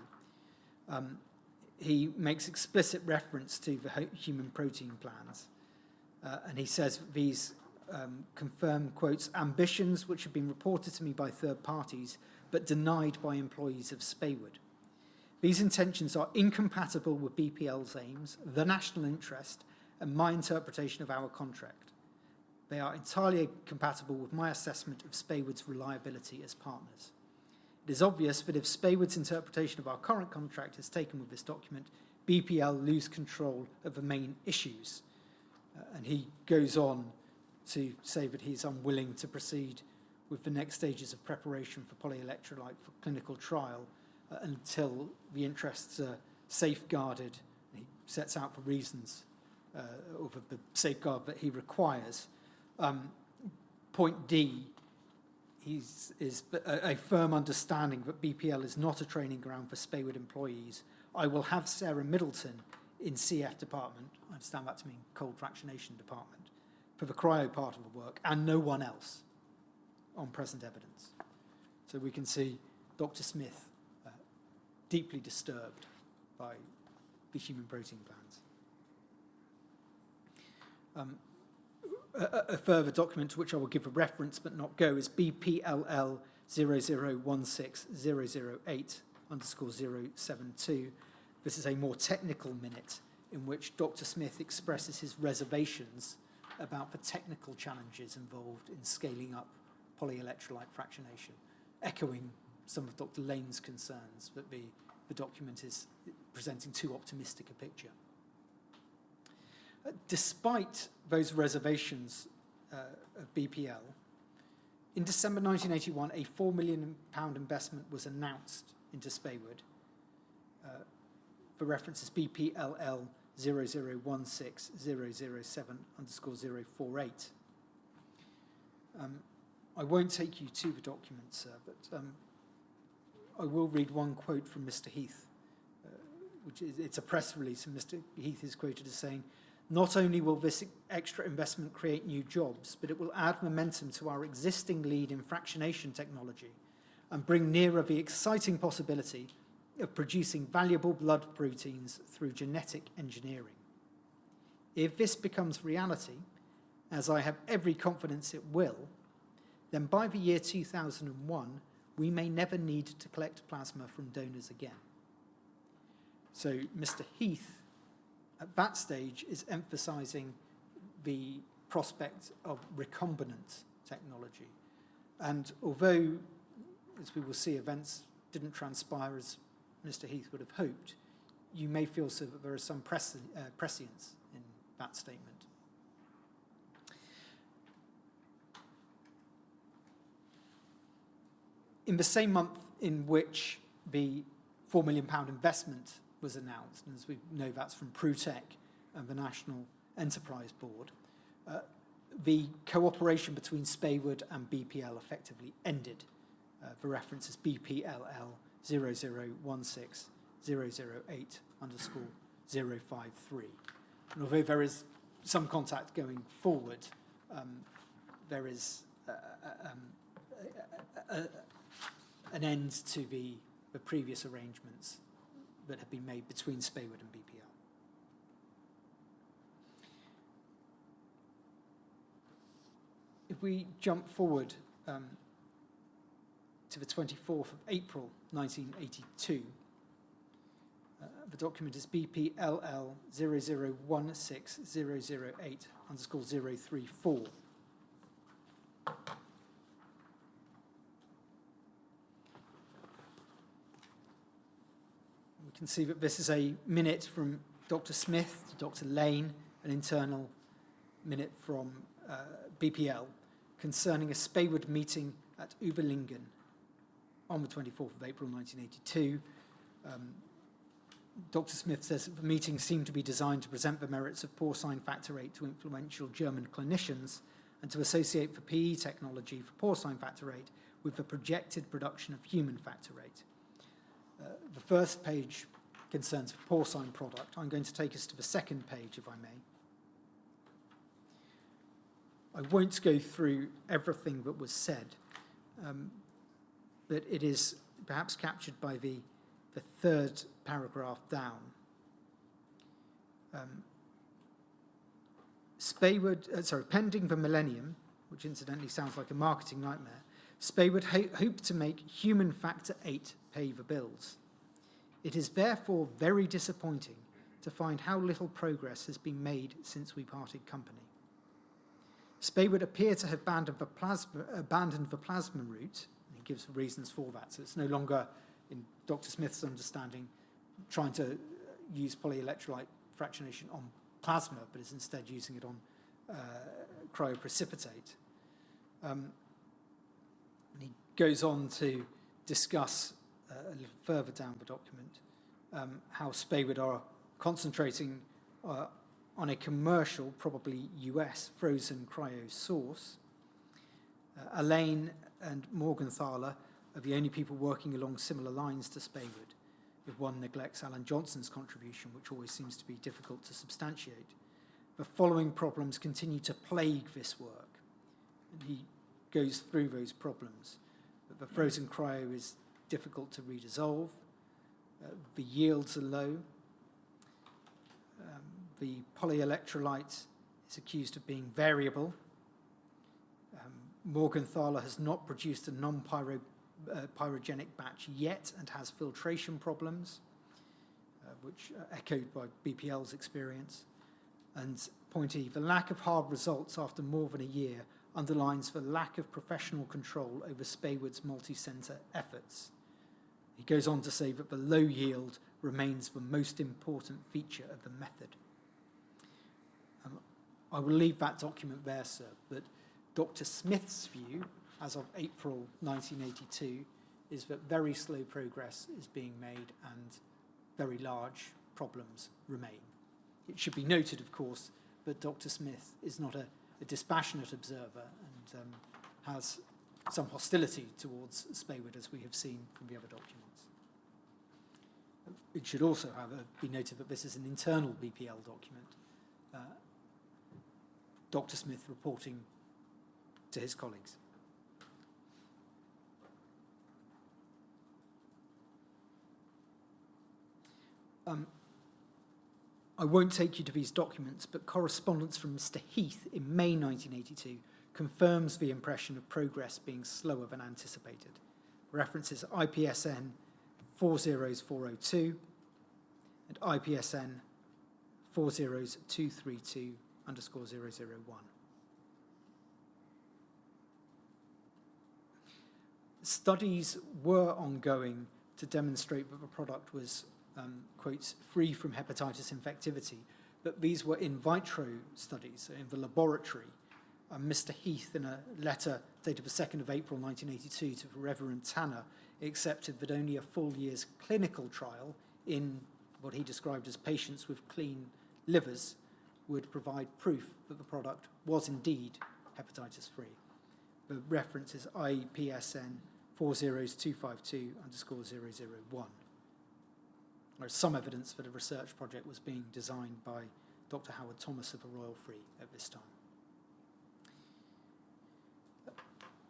He makes explicit reference to the human protein plans, and he says these confirm, quotes, ambitions which have been reported to me by third parties but denied by employees of Speywood. These intentions are incompatible with BPL's aims, the national interest, and my interpretation of our contract. They are entirely compatible with my assessment of Speywood's reliability as partners. It is obvious that if Speywood's interpretation of our current contract is taken with this document, BPL lose control of the main issues. And he goes on to say that he's unwilling to proceed with the next stages of preparation for polyelectrolyte for clinical trial until the interests are safeguarded. He sets out the reasons of the safeguard that he requires. Point D is a firm understanding that BPL is not a training ground for Speywood employees. I will have Sarah Middleton in CF department, I understand that to mean cold fractionation department, for the cryo part of the work, and no one else on present evidence. So we can see Dr. Smith deeply disturbed by the human protein plans. A further document to which I will give a reference but not go is BPLL 0016-008_072. This is a more technical minute in which Dr. Smith expresses his reservations about the technical challenges involved in scaling up polyelectrolyte fractionation, echoing some of Dr. Lane's concerns that the document is presenting too optimistic a picture. Despite those reservations of BPL, in December 1981, a £4 million investment was announced into Speywood. For reference is BPLL 0016-007_048. I won't take you to the document, sir, but I will read one quote from Mr. Heath, it's a press release, and Mr. Heath is quoted as saying, "Not only will this extra investment create new jobs, but it will add momentum to our existing lead in fractionation technology and bring nearer the exciting possibility of producing valuable blood proteins through genetic engineering. If this becomes reality, as I have every confidence it will, then by the year 2001, we may never need to collect plasma from donors again." So Mr. Heath, at that stage, is emphasizing the prospect of recombinant technology. And although, as we will see, events didn't transpire as Mr. Heath would have hoped, you may feel so that there is some prescience in that statement. In the same month in which the £4 million investment was announced, and as we know that's from Prutech and the National Enterprise Board, the cooperation between Speywood and BPL effectively ended. For reference is BPLL 0016-008_053. And although there is some contact going forward, there is an end to the previous arrangements that have been made between Speywood and BPL. If we jump forward to the 24th of April 1982, the document is BPLL 0016-008_034. We can see that this is a minute from Dr. Smith to Dr. Lane, an internal minute from BPL, concerning a Speywood meeting at Uberlingen on the 24th of April 1982. Dr. Smith says that the meeting seemed to be designed to present the merits of porcine factor VIII to influential German clinicians and to associate the PE technology for porcine factor VIII with the projected production of human factor rate. The first page concerns the porcine product. I'm going to take us to the second page, if I may. I won't go through everything that was said, but it is perhaps captured by the third paragraph down. Pending the millennium, which incidentally sounds like a marketing nightmare, Speywood hoped to make human factor 8 pay the bills. It is therefore very disappointing to find how little progress has been made since we parted company. Speywood appear to have abandoned the plasma route, and he gives reasons for that. So it's no longer, in Dr. Smith's understanding, trying to use polyelectrolyte fractionation on plasma, but is instead using it on cryoprecipitate. And he goes on to discuss a little further down the document how Speywood are concentrating on a commercial, probably US, frozen cryo source. Elaine and Morgenthaler are the only people working along similar lines to Speywood, if one neglects Alan Johnson's contribution, which always seems to be difficult to substantiate. The following problems continue to plague this work, and he goes through those problems. The frozen cryo is difficult to redissolve, the yields are low, the polyelectrolyte is accused of being variable. Morgenthaler has not produced a non-pyrogenic batch yet and has filtration problems, which are echoed by BPL's experience. And point E, the lack of hard results after more than a year underlines the lack of professional control over Speywood's multi-centre efforts. He goes on to say that the low yield remains the most important feature of the method. I will leave that document there, sir, but Dr. Smith's view, as of April 1982, is that very slow progress is being made and very large problems remain. It should be noted, of course, that Dr. Smith is not a dispassionate observer and has some hostility towards Speywood, as we have seen from the other documents. It should also, however, be noted that this is an internal BPL document. Dr. Smith reporting to his colleagues. I won't take you to these documents, but correspondence from Mr. Heath in May 1982 confirms the impression of progress being slower than anticipated. References IPSN 40402 and IPSN 40232 _001. Studies were ongoing to demonstrate that the product was, quotes, free from hepatitis infectivity, but these were in vitro studies, so in the laboratory. Mr. Heath, in a letter dated the 2nd of April 1982 to the Reverend Tanner, accepted that only a full year's clinical trial in what he described as patients with clean livers would provide proof that the product was indeed hepatitis-free. The reference is IPSN 40252 _001. There's some evidence that a research project was being designed by Dr. Howard Thomas of the Royal Free at this time.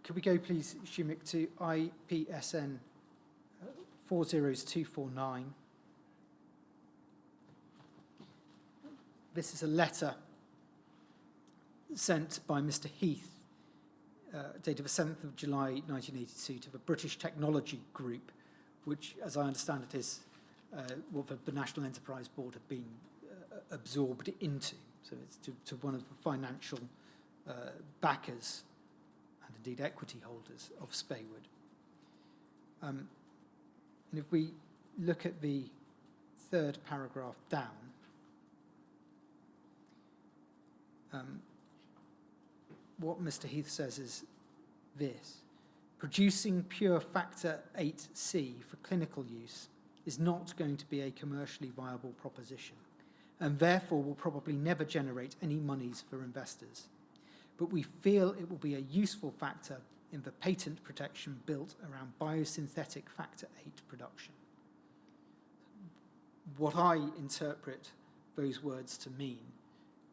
Could we go, please, Shumik, to IPSN 40249? This is a letter sent by Mr. Heath, dated the 7th of July 1982, to the British Technology Group, which, as I understand it, is what the National Enterprise Board have been absorbed into. So it's to one of the financial backers and indeed equity holders of Speywood. And if we look at the third paragraph down, what Mr. Heath says is this: producing pure factor 8C for clinical use is not going to be a commercially viable proposition, and therefore will probably never generate any monies for investors. But we feel it will be a useful factor in the patent protection built around biosynthetic factor VIII production. What I interpret those words to mean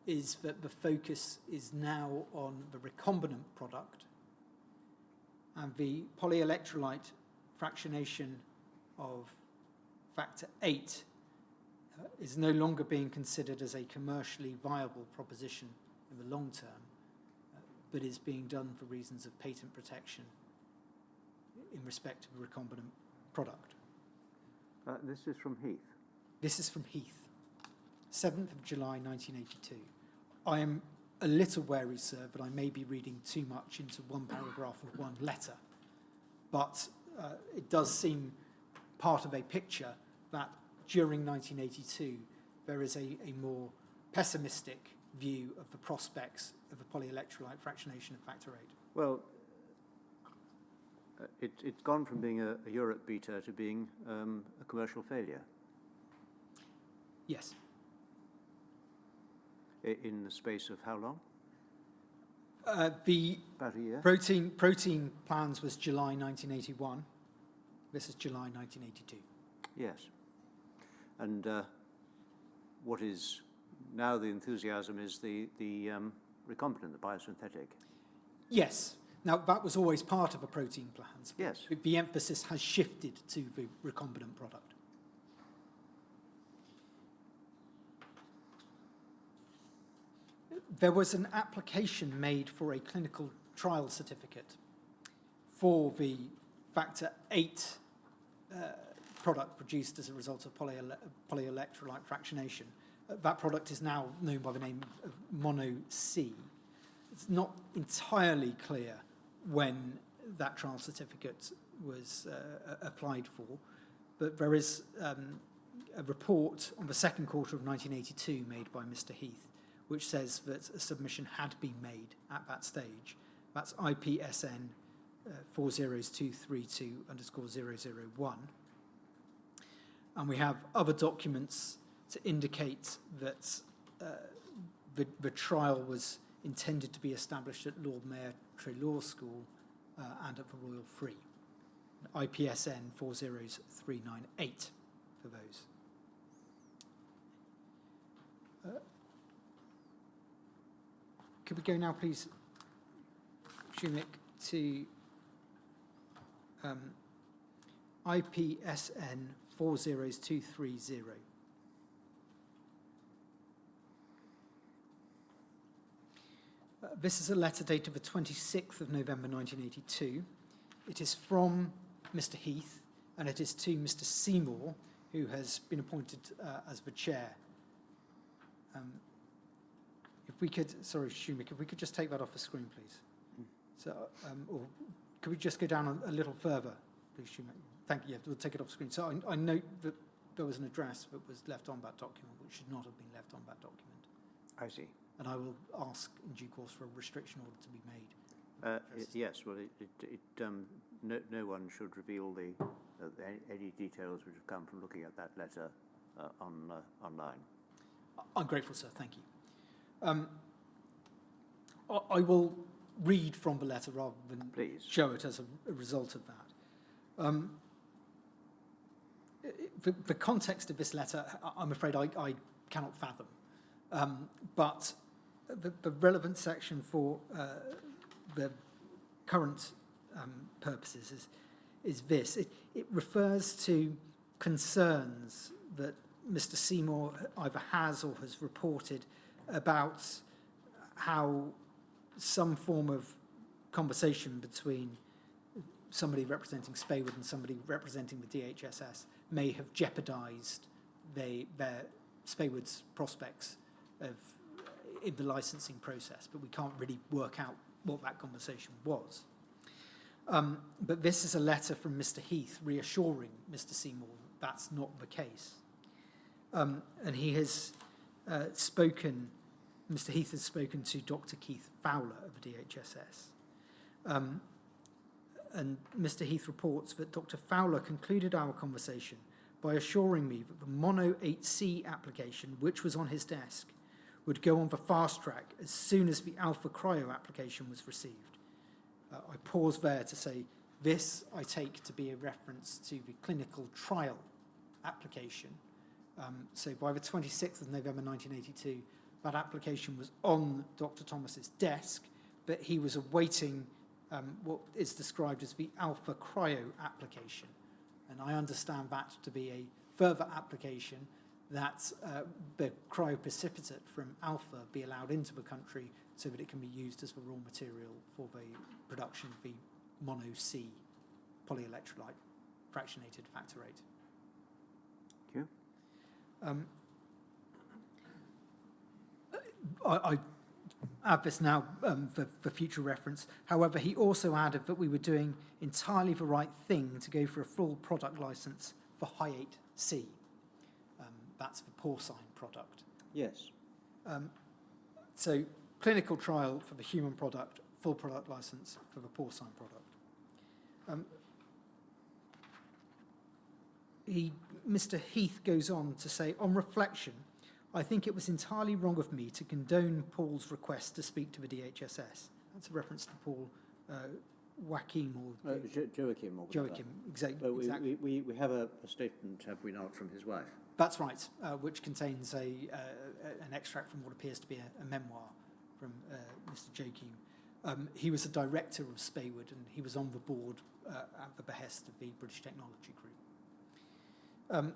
is that the focus is now on the recombinant product, and the polyelectrolyte fractionation of factor VIII is no longer being considered as a commercially viable proposition in the long term, but is being done for reasons of patent protection in respect of the recombinant product. This is from Heath. This is from Heath, 7th of July 1982. I am a little wary, sir, that I may be reading too much into one paragraph of one letter, but it does seem part of a picture that during 1982 there is a more pessimistic view of the prospects of the polyelectrolyte fractionation of factor VIII. Well, it's gone from being a Europe beater to being a commercial failure. Yes. In the space of how long? The About a year. protein plans was July 1981. This is July 1982. Yes. And what is now the enthusiasm is the recombinant, the biosynthetic. Yes. Now, that was always part of the protein plans. Yes. The emphasis has shifted to the recombinant product. There was an application made for a clinical trial certificate for the factor VIII product produced as a result of polyelectrolyte fractionation. That product is now known by the name of Mono-C. It's not entirely clear when that trial certificate was applied for, but there is a report on the second quarter of 1982 made by Mr. Heath, which says that a submission had been made at that stage. That's IPSN 40232_001. And we have other documents to indicate that the trial was intended to be established at Lord Mayor Treloar School and at the Royal Free. IPSN 40398 for those. Could we go now, please, Shumik, to IPSN 40230. This is a letter dated the 26th of November 1982. It is from Mr. Heath, and it is to Mr. Seymour, who has been appointed as the chair. If we could, sorry, Shumik, if we could just take that off the screen, please. So, or could we just go down a little further, please, Shumik? Thank you. Yeah, we'll take it off the screen. So I note that there was an address that was left on that document, which should not have been left on that document. I see. And I will ask in due course for a restriction order to be made. Yes. Well, no one should reveal any details which have come from looking at that letter online. I'm grateful, sir. Thank you. I will read from the letter rather than Please. show it as a result of that. The context of this letter, I'm afraid I cannot fathom. But the relevant section for the current purposes is this. It refers to concerns that Mr. Seymour either has or has reported about how some form of conversation between somebody representing Speywood and somebody representing the DHSS may have jeopardised their Speywood's prospects in the licensing process, but we can't really work out what that conversation was. But this is a letter from Mr. Heath reassuring Mr. Seymour that that's not the case. And he has Mr. Heath has spoken to Dr. Keith Fowler of the DHSS. And Mr. Heath reports that Dr. Fowler concluded our conversation by assuring me that the Mono 8C application, which was on his desk, would go on the fast track as soon as the Alpha Cryo application was received. I pause there to say this I take to be a reference to the clinical trial application. So by the 26th of November 1982, that application was on Dr. Thomas's desk, but he was awaiting what is described as the alpha cryo application. And I understand that to be a further application that the cryoprecipitate from alpha be allowed into the country so that it can be used as the raw material for the production of the mono C polyelectrolyte fractionated factor VIII. Thank you. I add this now for future reference. However, he also added that we were doing entirely the right thing to go for a full product license for Hy8C. That's the porcine product. Yes. So clinical trial for the human product, full product license for the porcine product. Mr. Heath goes on to say, on reflection, I think it was entirely wrong of me to condone Paul's request to speak to the DHSS. That's a reference to Paul Joachim or Joachim. Joachim, exactly. We have a statement, have we not, from his wife? That's right, which contains an extract from what appears to be a memoir from Mr. Joachim. He was a director of Speywood, and he was on the board at the behest of the British Technology Group.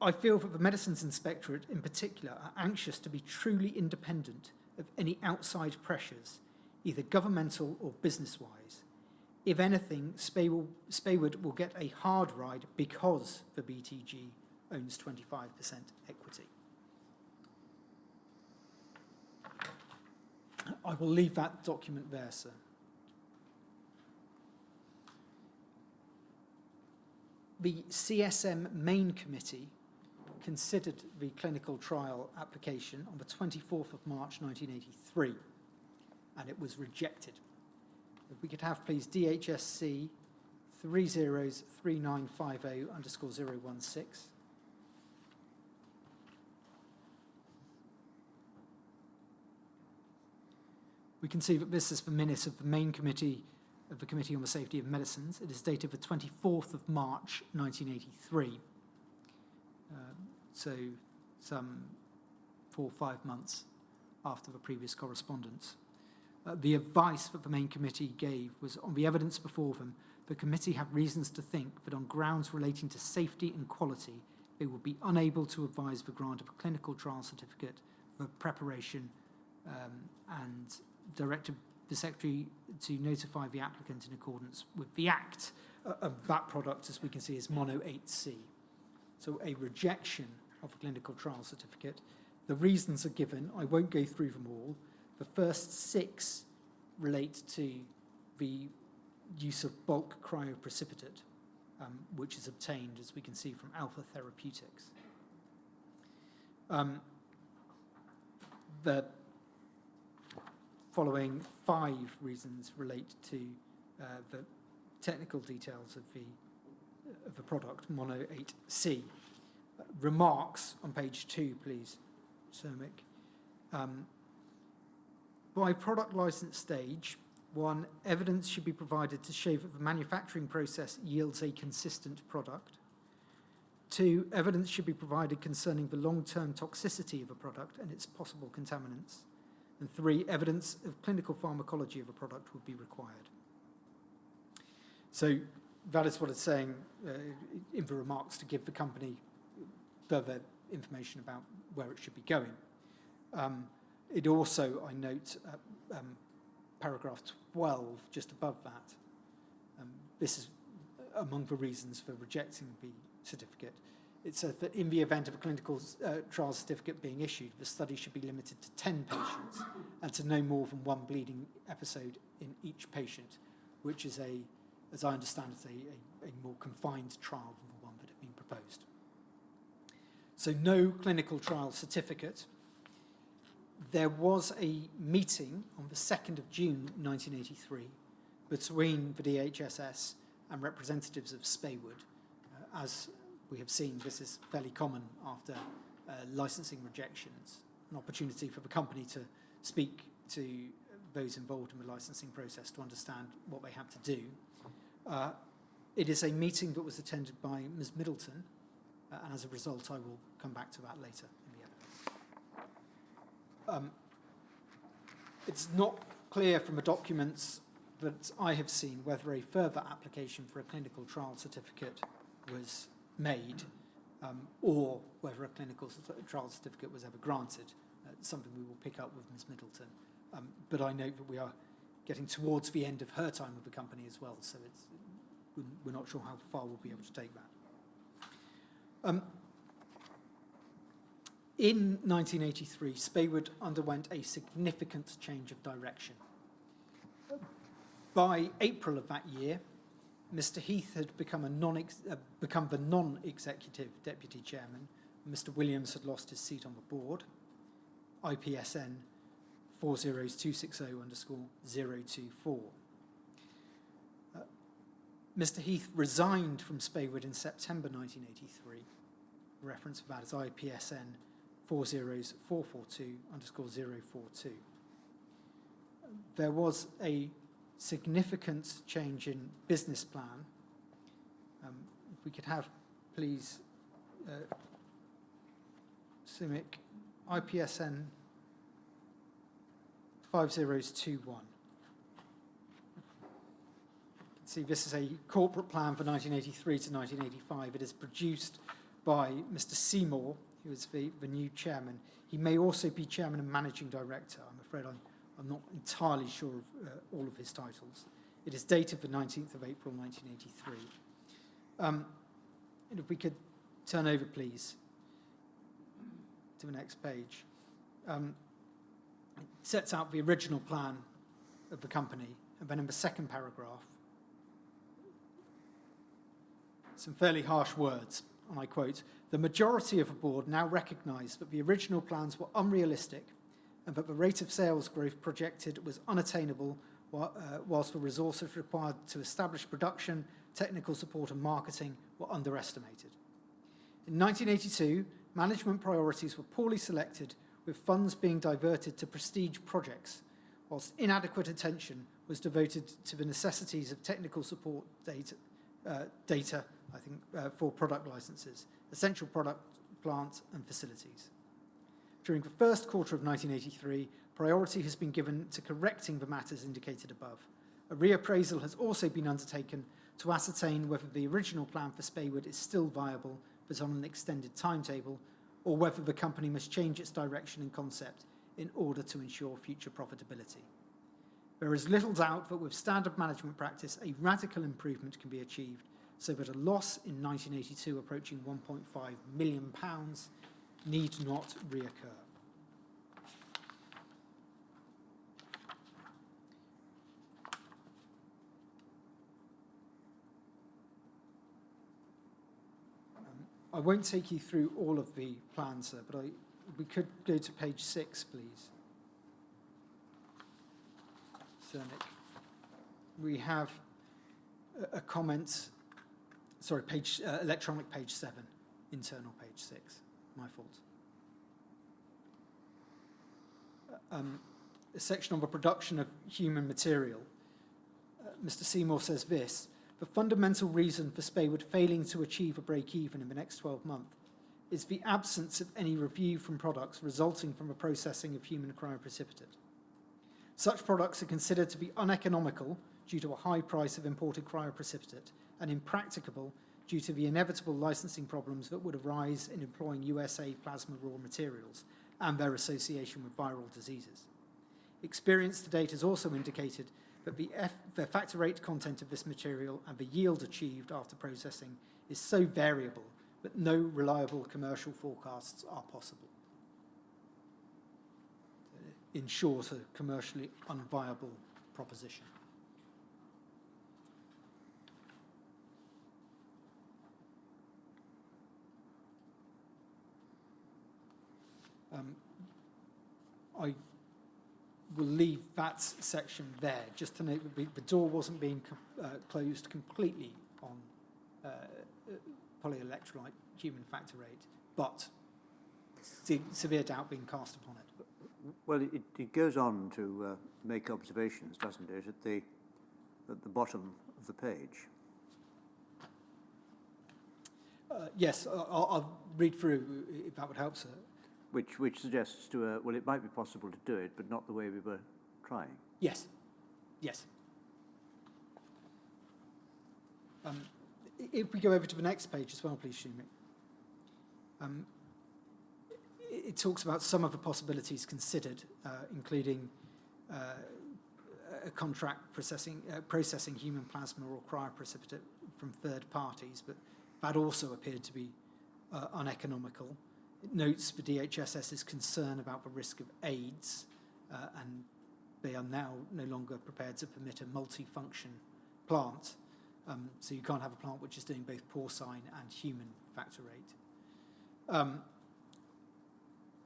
I feel that the Medicines Inspectorate in particular are anxious to be truly independent of any outside pressures, either governmental or business-wise. If anything, Speywood will get a hard ride because the BTG owns 25% equity. I will leave that document there, sir. The CSM main committee considered the clinical trial application on the 24th of March 1983, and it was rejected. If we could have, please, DHSC 303950_016. We can see that this is the minutes of the main committee of the Committee on the Safety of Medicines. It is dated the 24th of March 1983. So some 4 or 5 months after the previous correspondence. The advice that the main committee gave was, on the evidence before them, the committee had reasons to think that on grounds relating to safety and quality, they would be unable to advise the grant of a clinical trial certificate for preparation and directed the Secretary to notify the applicant in accordance with the Act of that product, as we can see, is mono 8C. So a rejection of a clinical trial certificate. The reasons are given. I won't go through them all. The first 6 relate to the use of bulk cryoprecipitate, which is obtained, as we can see, from Alpha Therapeutics. The following 5 reasons relate to the technical details of the product, mono 8C. Remarks on page 2, please, Cermic. By product license stage, 1, evidence should be provided to show that the manufacturing process yields a consistent product. 2, evidence should be provided concerning the long-term toxicity of a product and its possible contaminants. And 3, evidence of clinical pharmacology of a product would be required. So that is what it's saying in the remarks to give the company further information about where it should be going. It also, I note, paragraph 12, just above that, this is among the reasons for rejecting the certificate. It says that in the event of a clinical trial certificate being issued, the study should be limited to 10 patients and to no more than 1 bleeding episode in each patient, which is as I understand it, a more confined trial than the one that had been proposed. So no clinical trial certificate. There was a meeting on the 2nd of June 1983 between the DHSS and representatives of Speywood. As we have seen, this is fairly common after licensing rejections, an opportunity for the company to speak to those involved in the licensing process to understand what they have to do. It is a meeting that was attended by Ms. Middleton, and as a result, I will come back to that later in the evidence. It's not clear from the documents that I have seen whether a further application for a clinical trial certificate was made or whether a clinical trial certificate was ever granted. Something we will pick up with Ms. Middleton. But I note that we are getting towards the end of her time with the company as well, so we're not sure how far we'll be able to take that. In 1983, Speywood underwent a significant change of direction. By April of that year, Mr. Heath had become the non-executive deputy chairman. Mr. Williams had lost his seat on the board. IPSN 40260_024. Mr. Heath resigned from Speywood in September 1983. Reference of that is IPSN 40442_042. There was a significant change in business plan. If we could have, please, CIMIC IPSN 5021. See, this is a corporate plan for 1983 to 1985. It is produced by Mr. Seymour, who is the new chairman. He may also be chairman and managing director. I'm afraid I'm not entirely sure of all of his titles. It is dated the 19th of April, 1983. And if we could turn over, please, to the next page. It sets out the original plan of the company, and then in the second paragraph, some fairly harsh words, and I quote, "The majority of the board now recognise that the original plans were unrealistic and that the rate of sales growth projected was unattainable whilst the resources required to establish production, technical support and marketing were underestimated. In 1982, management priorities were poorly selected, with funds being diverted to prestige projects, whilst inadequate attention was devoted to the necessities of technical support data for product licenses, essential product, plant and facilities. During the first quarter of 1983, priority has been given to correcting the matters indicated above. A reappraisal has also been undertaken to ascertain whether the original plan for Speywood is still viable, but on an extended timetable, or whether the company must change its direction and concept in order to ensure future profitability. There is little doubt that with standard management practice, a radical improvement can be achieved, so that a loss in 1982 approaching £1.5 million need not reoccur." I won't take you through all of the plans, sir, but we could go to page 6, please. Sir Nick. We have a comment, sorry, electronic page 7, internal page 6, my fault. A section on the production of human material. Mr. Seymour says this: "The fundamental reason for Speywood failing to achieve a break-even in the next 12 months is the absence of any review from products resulting from the processing of human cryoprecipitate. Such products are considered to be uneconomical due to a high price of imported cryoprecipitate and impracticable due to the inevitable licensing problems that would arise in employing USA plasma raw materials and their association with viral diseases. Experience to date has also indicated that the factor rate content of this material and the yield achieved after processing is so variable that no reliable commercial forecasts are possible." In short, a commercially unviable proposition. I will leave that section there, just to note that the door wasn't being closed completely on polyelectrolyte human factor rate, but severe doubt being cast upon it. Well, it goes on to make observations, doesn't it, at the bottom of the page? Yes, I'll read through if that would help, sir. Which suggests well, it might be possible to do it, but not the way we were trying. Yes, yes. If we go over to the next page as well, please, Shumik. It talks about some of the possibilities considered, including a contract processing human plasma or cryoprecipitate from third parties, but that also appeared to be uneconomical. It notes the DHSS's concern about the risk of AIDS, and they are now no longer prepared to permit a multifunction plant. So you can't have a plant which is doing both porcine and human factor VIII.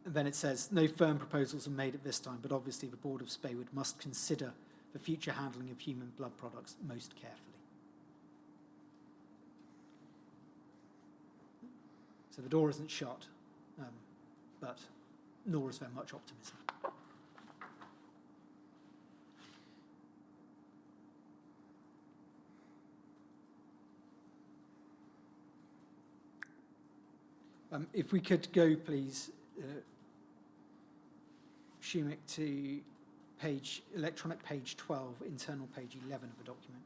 And then it says, no firm proposals are made at this time, but obviously the board of Speywood must consider the future handling of human blood products most carefully. So the door isn't shut, but nor is there much optimism. If we could go, please, Shumik, to electronic page 12, internal page 11 of the document.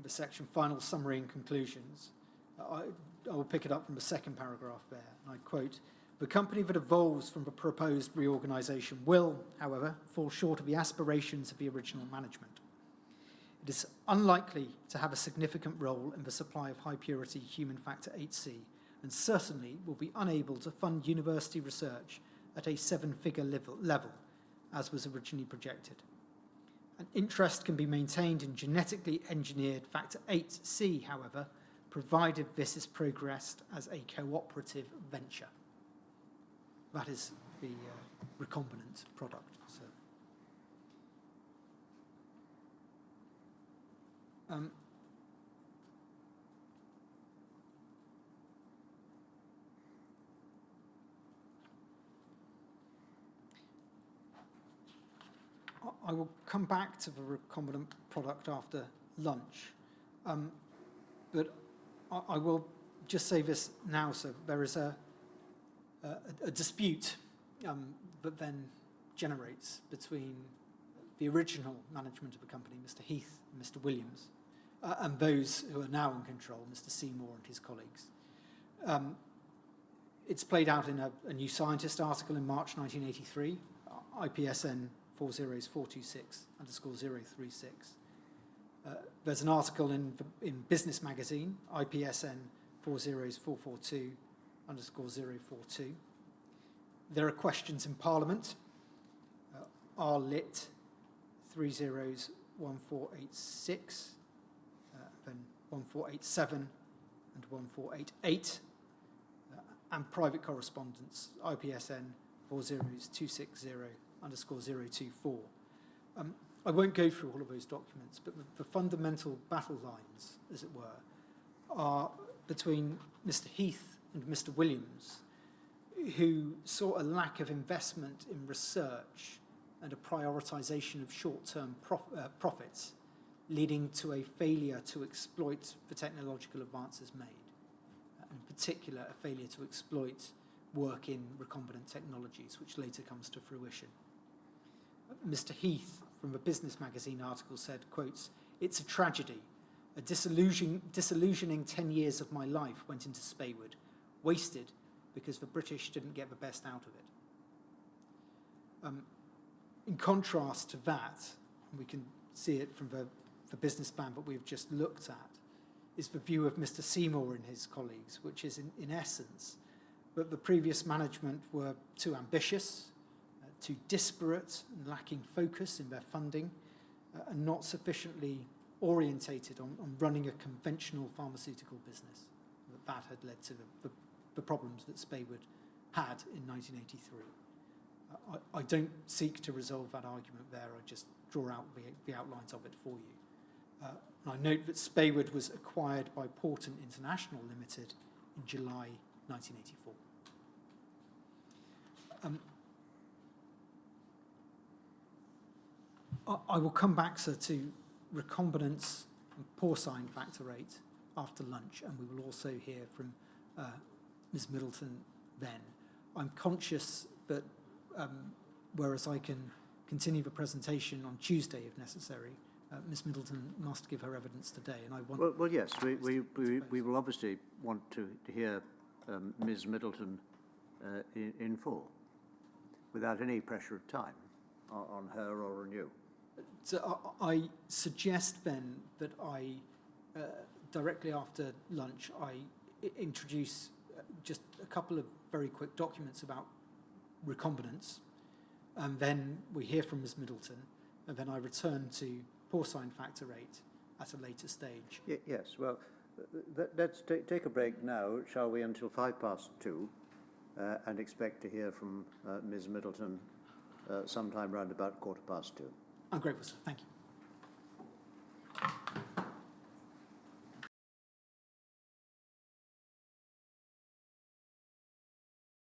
The section final summary and conclusions. I will pick it up from the second paragraph there. And I quote, the company that evolves from the proposed reorganisation will, however, fall short of the aspirations of the original management. It is unlikely to have a significant role in the supply of high-purity human factor VIII, and certainly will be unable to fund university research at a seven-figure level, as was originally projected. An interest can be maintained in genetically engineered factor VIII, however, provided this is progressed as a cooperative venture. That is the recombinant product. So. I will come back to the recombinant product after lunch, but I will just say this now. So there is a dispute that then generates between the original management of the company, Mr. Heath and Mr. Williams, and those who are now in control, Mr. Seymour and his colleagues. It's played out in a New Scientist article in March 1983, IPSN 40426_036. There's an article in Business Magazine, IPSN 40442_042. There are questions in Parliament, R lit 301486, then 1487 and 1488, and private correspondence, IPSN 40260_024. I won't go through all of those documents, but the fundamental battle lines, as it were, are between Mr. Heath and Mr. Williams, who saw a lack of investment in research and a prioritisation of short-term profits, leading to a failure to exploit the technological advances made, and in particular a failure to exploit work in recombinant technologies, which later comes to fruition. Mr. Heath, from the Business Magazine article, said, quotes, "It's a tragedy. A disillusioning 10 years of my life went into Speywood, wasted because the British didn't get the best out of it." In contrast to that, and we can see it from the business plan that we've just looked at, is the view of Mr. Seymour and his colleagues, which is in essence that the previous management were too ambitious, too disparate and lacking focus in their funding, and not sufficiently orientated on running a conventional pharmaceutical business. That had led to the problems that Speywood had in 1983. I don't seek to resolve that argument there. I just draw out the outlines of it for you. And I note that Speywood was acquired by Porton International Limited in July 1984. I will come back, sir, to recombinance and porcine factor rate after lunch, and we will also hear from Ms. Middleton then. I'm conscious that whereas I can continue the presentation on Tuesday if necessary, Ms. Middleton must give her evidence today, and I want... Well, yes, we will obviously want to hear Ms. Middleton in full, without any pressure of time on her or on you. So I suggest then that I, directly after lunch, I introduce just a couple of very quick documents about recombinance, and then we hear from Ms. Middleton, and then I return to porcine factor rate at a later stage. Yes, well, let's take a break now, shall we, until 2:05, and expect to hear from Ms. Middleton sometime round about 2:15. I'm grateful, sir. Thank you.